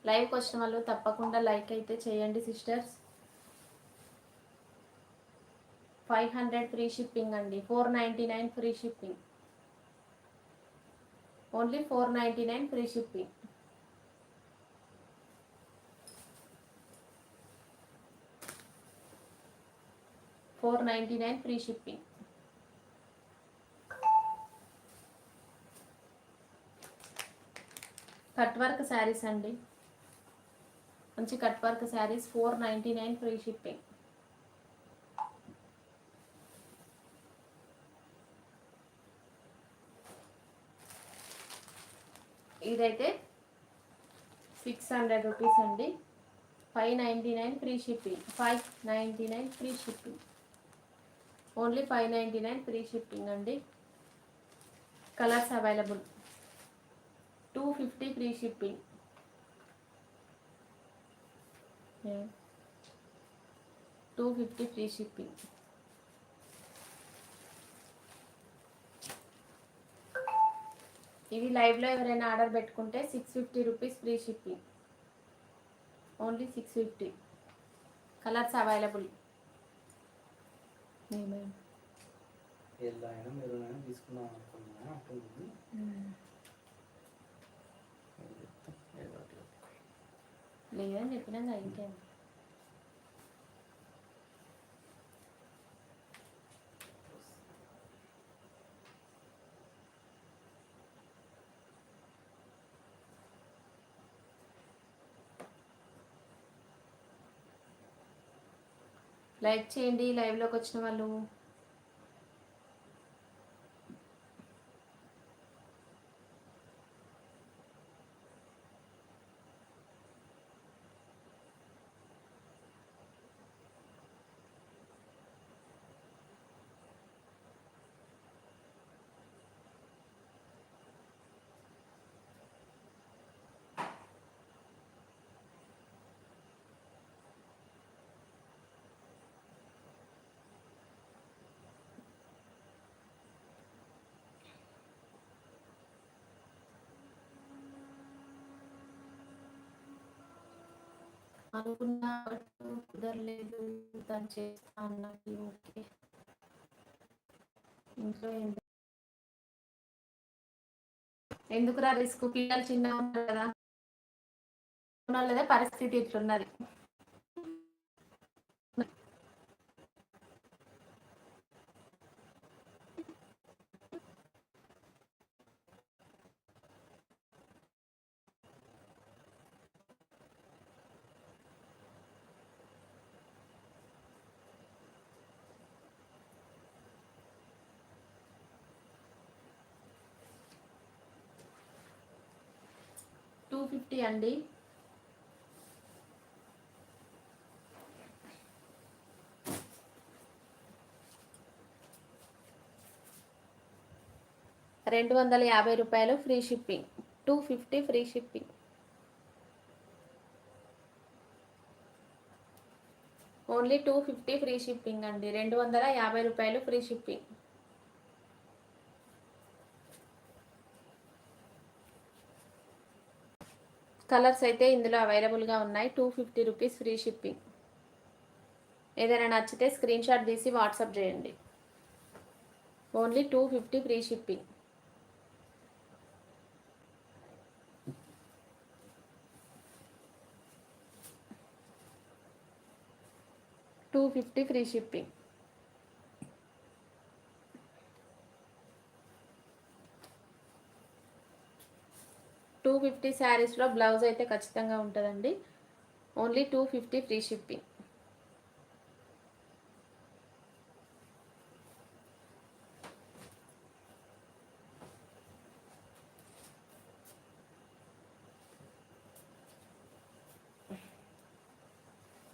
లైవ్కి వచ్చిన వాళ్ళు తప్పకుండా లైక్ అయితే చేయండి సిస్టర్స్. 500 ఫ్రీ షిప్పింగ్ అండి. 499 free shipping. Only 499 free shipping. 499 free shipping. Cut work saris అండి, మంచి cut work saris 499 free shipping. ఇదైతే 600 రూపీస్ అండి, 599 free shipping. 599 free shipping, only 599 free shipping అండి. Colours available. 250 free shipping. 250 free shipping. ఇవి లైవ్లో ఎవరైనా ఆర్డర్ పెట్టుకుంటే 650 rupees free shipping, only 650. Colours available. లేదని చెప్పినా ఇంకేం. లైక్ చేయండి లైవ్లోకి వచ్చిన వాళ్ళు. అనుకున్న కుదరలేదు తను చేస్తా అన్నది. ఓకే, ఇంట్లో ఎందుకురా రిస్క్, పిల్లలు చిన్నగా ఉన్నారు కదా, లేదా పరిస్థితి ఇట్లున్నది. $250 అండి. $250 free shipping. 250 free shipping, only 250 free shipping అండి. $250 ఫ్రీ షిప్పింగ్. కలర్స్ అయితే ఇందులో అవైలబుల్గా ఉన్నాయి. 250 రూపీస్ ఫ్రీ షిప్పింగ్. ఏదైనా నచ్చితే స్క్రీన్ షాట్ తీసి వాట్సాప్ చేయండి. Only 250 free shipping. $250 free shipping. $250 శారీస్లో బ్లౌజ్ అయితే ఖచ్చితంగా ఉంటుందండి. Only 250 free shipping.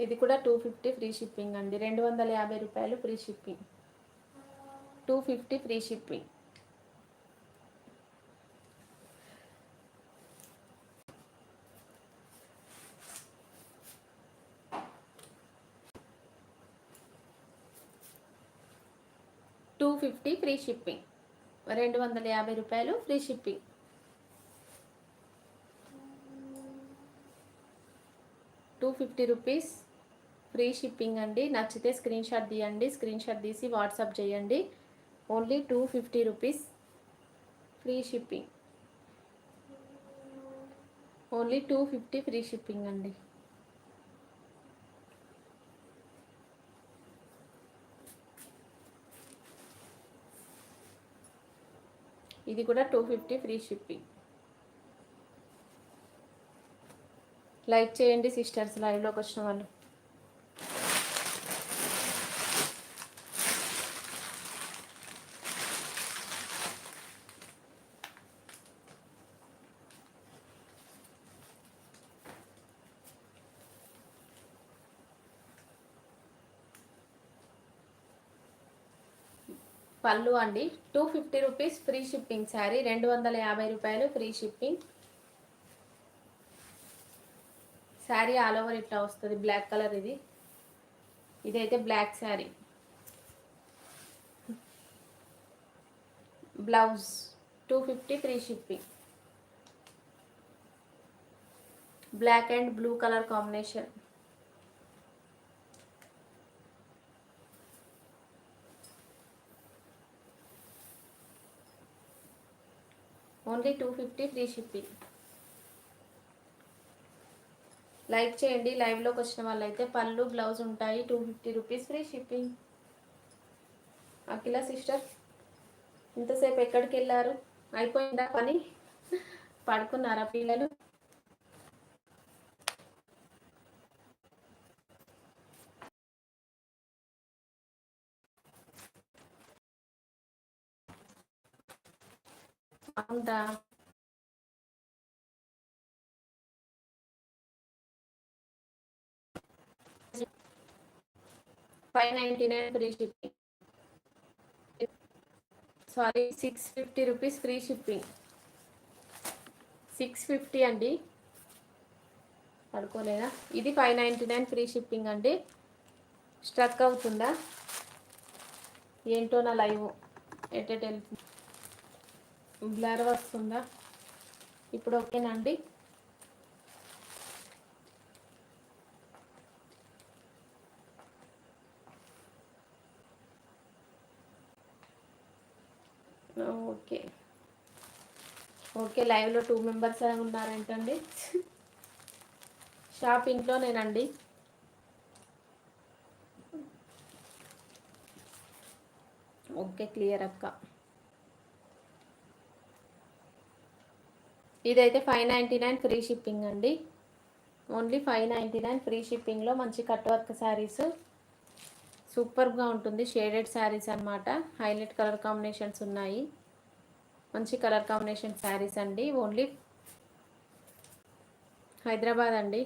ఇది కూడా 250 ఫ్రీ షిప్పింగ్ అండి. $250 free shipping. 250 free shipping. $250 free shipping. $250 free shipping. $250 free shipping అండి. నచ్చితే స్క్రీన్ షాట్ తీయండి, స్క్రీన్ షాట్ తీసి వాట్సాప్ చేయండి. Only $250 free shipping. Only 250 free shipping అండి. ఇది కూడా 250 ఫ్రీ షిప్పింగ్. లైక్ చేయండి సిస్టర్స్, లైవ్లోకి వచ్చిన వాళ్ళు. పళ్ళు అండి 250 రూపీస్ ఫ్రీ షిప్పింగ్. శారీ 250 రూపాయలు free shipping. Sari all over ఇట్లా వస్తుంది, బ్లాక్ కలర్. ఇదైతే black sari. Blouse 250 free shipping. Black and blue colour combination. Only 250 free shipping. Like చేయండి లైవ్లోకి వచ్చిన వాళ్ళైతే. పళ్ళు బ్లౌజ్ ఉంటాయి, 250 rupees free shipping. Akhila sister ఇంతసేపు ఎక్కడికి వెళ్ళారు? అయిపోయిందా పని? పడుకున్నారా పిల్లలు? అవునా, 599 free shipping. Sorry 650 rupees free shipping. 650 అండి. పడుకోలేదా? ఇది 599 ఫ్రీ షిప్పింగ్ అండి. స్ట్రక్ అవుతుందా ఏంటో నా లైవ్? వెళ్తుంది, బ్లర్ వస్తుందా? ఇప్పుడు ఓకేనండి. Okay okay. లైవ్లో 2 మెంబర్స్ ఉన్నారేంటండి? షాప్ ఇంట్లోనేనండి. ఓకే క్లియర్ అక్క. ఇదైతే 599 ఫ్రీ షిప్పింగ్ అండి. ఓన్లీ 599 ఫ్రీ షిప్పింగ్లో మంచి కట్ వర్క్ శారీస్. సూపర్గా ఉంటుంది. షేడెడ్ శారీస్ అన్నమాట. హైలైట్ కలర్ కాంబినేషన్స్ ఉన్నాయి. మంచి కలర్ కాంబినేషన్ శారీస్ అండి. ఓన్లీ హైదరాబాద్ అండి.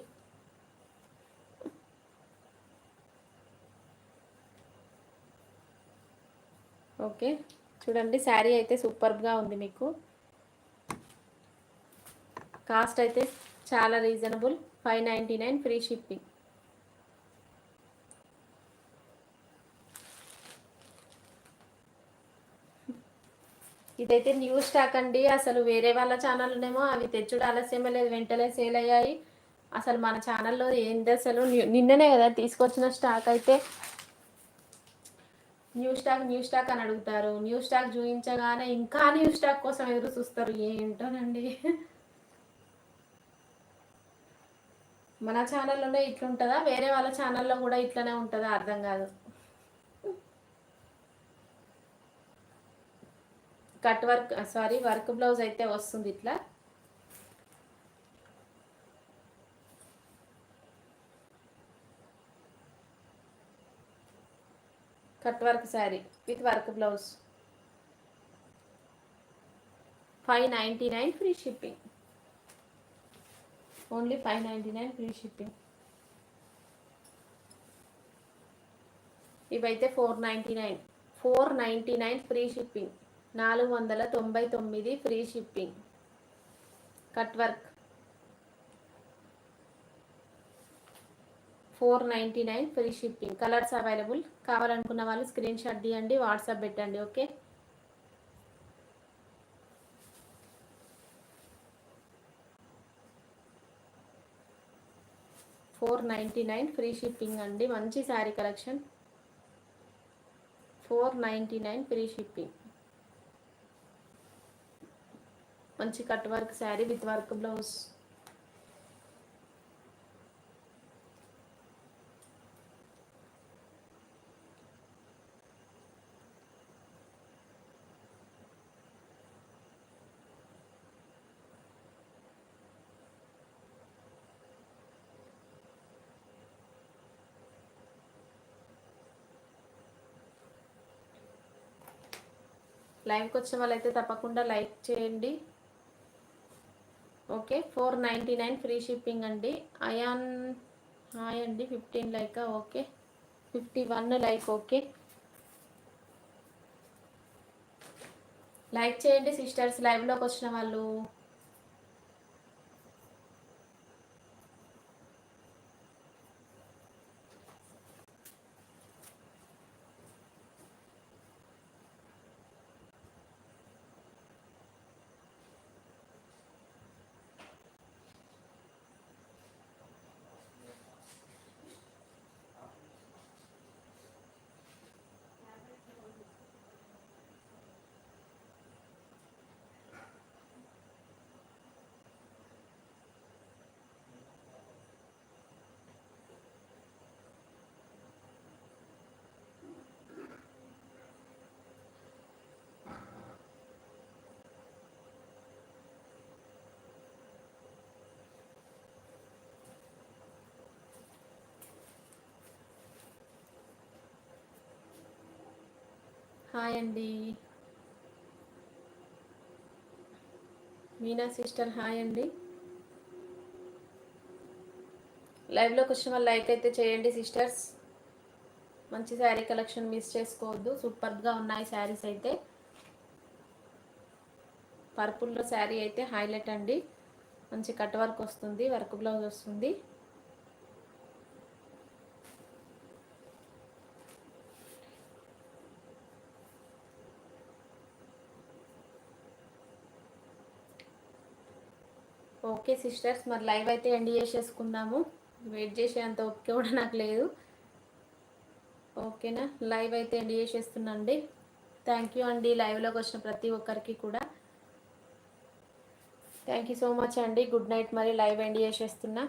ఓకే చూడండి, శారీ అయితే సూపర్గా ఉంది. మీకు కాస్ట్ అయితే చాలా రీజనబుల్, 599 ఫ్రీ షిప్పింగ్. ఇదైతే న్యూ స్టాక్ అండి. అసలు వేరే వాళ్ళ ఛానల్లోనేమో అవి తెచ్చుడు ఆలస్యమే లేదు, వెంటనే సేల్ అయ్యాయి. అసలు మన ఛానల్లో ఏంది అసలు నిన్ననే కదా తీసుకొచ్చిన స్టాక్. అయితే న్యూ స్టాక్ అని అడుగుతారు. న్యూ స్టాక్ చూపించగానే ఇంకా న్యూ స్టాక్ కోసం ఎదురు చూస్తారు. ఏంటోనండి. మన ఛానల్లోనే ఇట్లుంటుందా, వేరే వాళ్ళ ఛానల్లో కూడా ఇట్లనే ఉంటుందా అర్థం కాదు. Cut work sari work blouse అయితే వస్తుంది ఇట్లా. Cut work sari with work blouse 599 free shipping. Only 599 free shipping. ఇవైతే 499 free shipping. 499 free shipping. Cut work 499 free shipping. Colours available. కావాలనుకున్న వాళ్ళు స్క్రీన్ షాట్ తీయండి, వాట్సాప్ పెట్టండి. ఓకే 499 ఫ్రీ షిప్పింగ్ అండి. మంచి శారీ కలెక్షన్. 499 free shipping. మంచి cut work sari with work blouse. లైవ్కి వచ్చిన వాళ్ళైతే తప్పకుండా లైక్ చేయండి. ఓకే, 499 ఫ్రీ షిప్పింగ్ అండి. అయాన్ హాయ్ అండి, 15 like. Okay, 51 like. Okay, like చేయండి సిస్టర్స్ లైవ్లోకి వచ్చిన వాళ్ళు. హాయ్ అండి మీనా సిస్టర్, హాయ్ అండి. లైవ్లోకి వచ్చిన వాళ్ళు లైక్ అయితే చేయండి సిస్టర్స్. మంచి శారీ కలెక్షన్ మిస్ చేసుకోవద్దు, సూపర్గా ఉన్నాయి శారీస్ అయితే. పర్పుల్లో శారీ అయితే హైలైట్ అండి, మంచి కట్ వర్క్ వస్తుంది, వర్క్ బ్లౌజ్ వస్తుంది. ఓకే సిస్టర్స్, మరి లైవ్ అయితే ఎండ్ చేసేసుకుందాము. వెయిట్ చేసేంత ఓపిక కూడా నాకు లేదు. ఓకేనా, లైవ్ అయితే ఎండ్ చేసేస్తున్నాండి. థ్యాంక్ యూ అండి లైవ్లోకి వచ్చిన ప్రతి ఒక్కరికి కూడా. థ్యాంక్ యూ సో మచ్ అండి. Good night. మరి లైవ్ ఎండ్ చేసేస్తున్నా.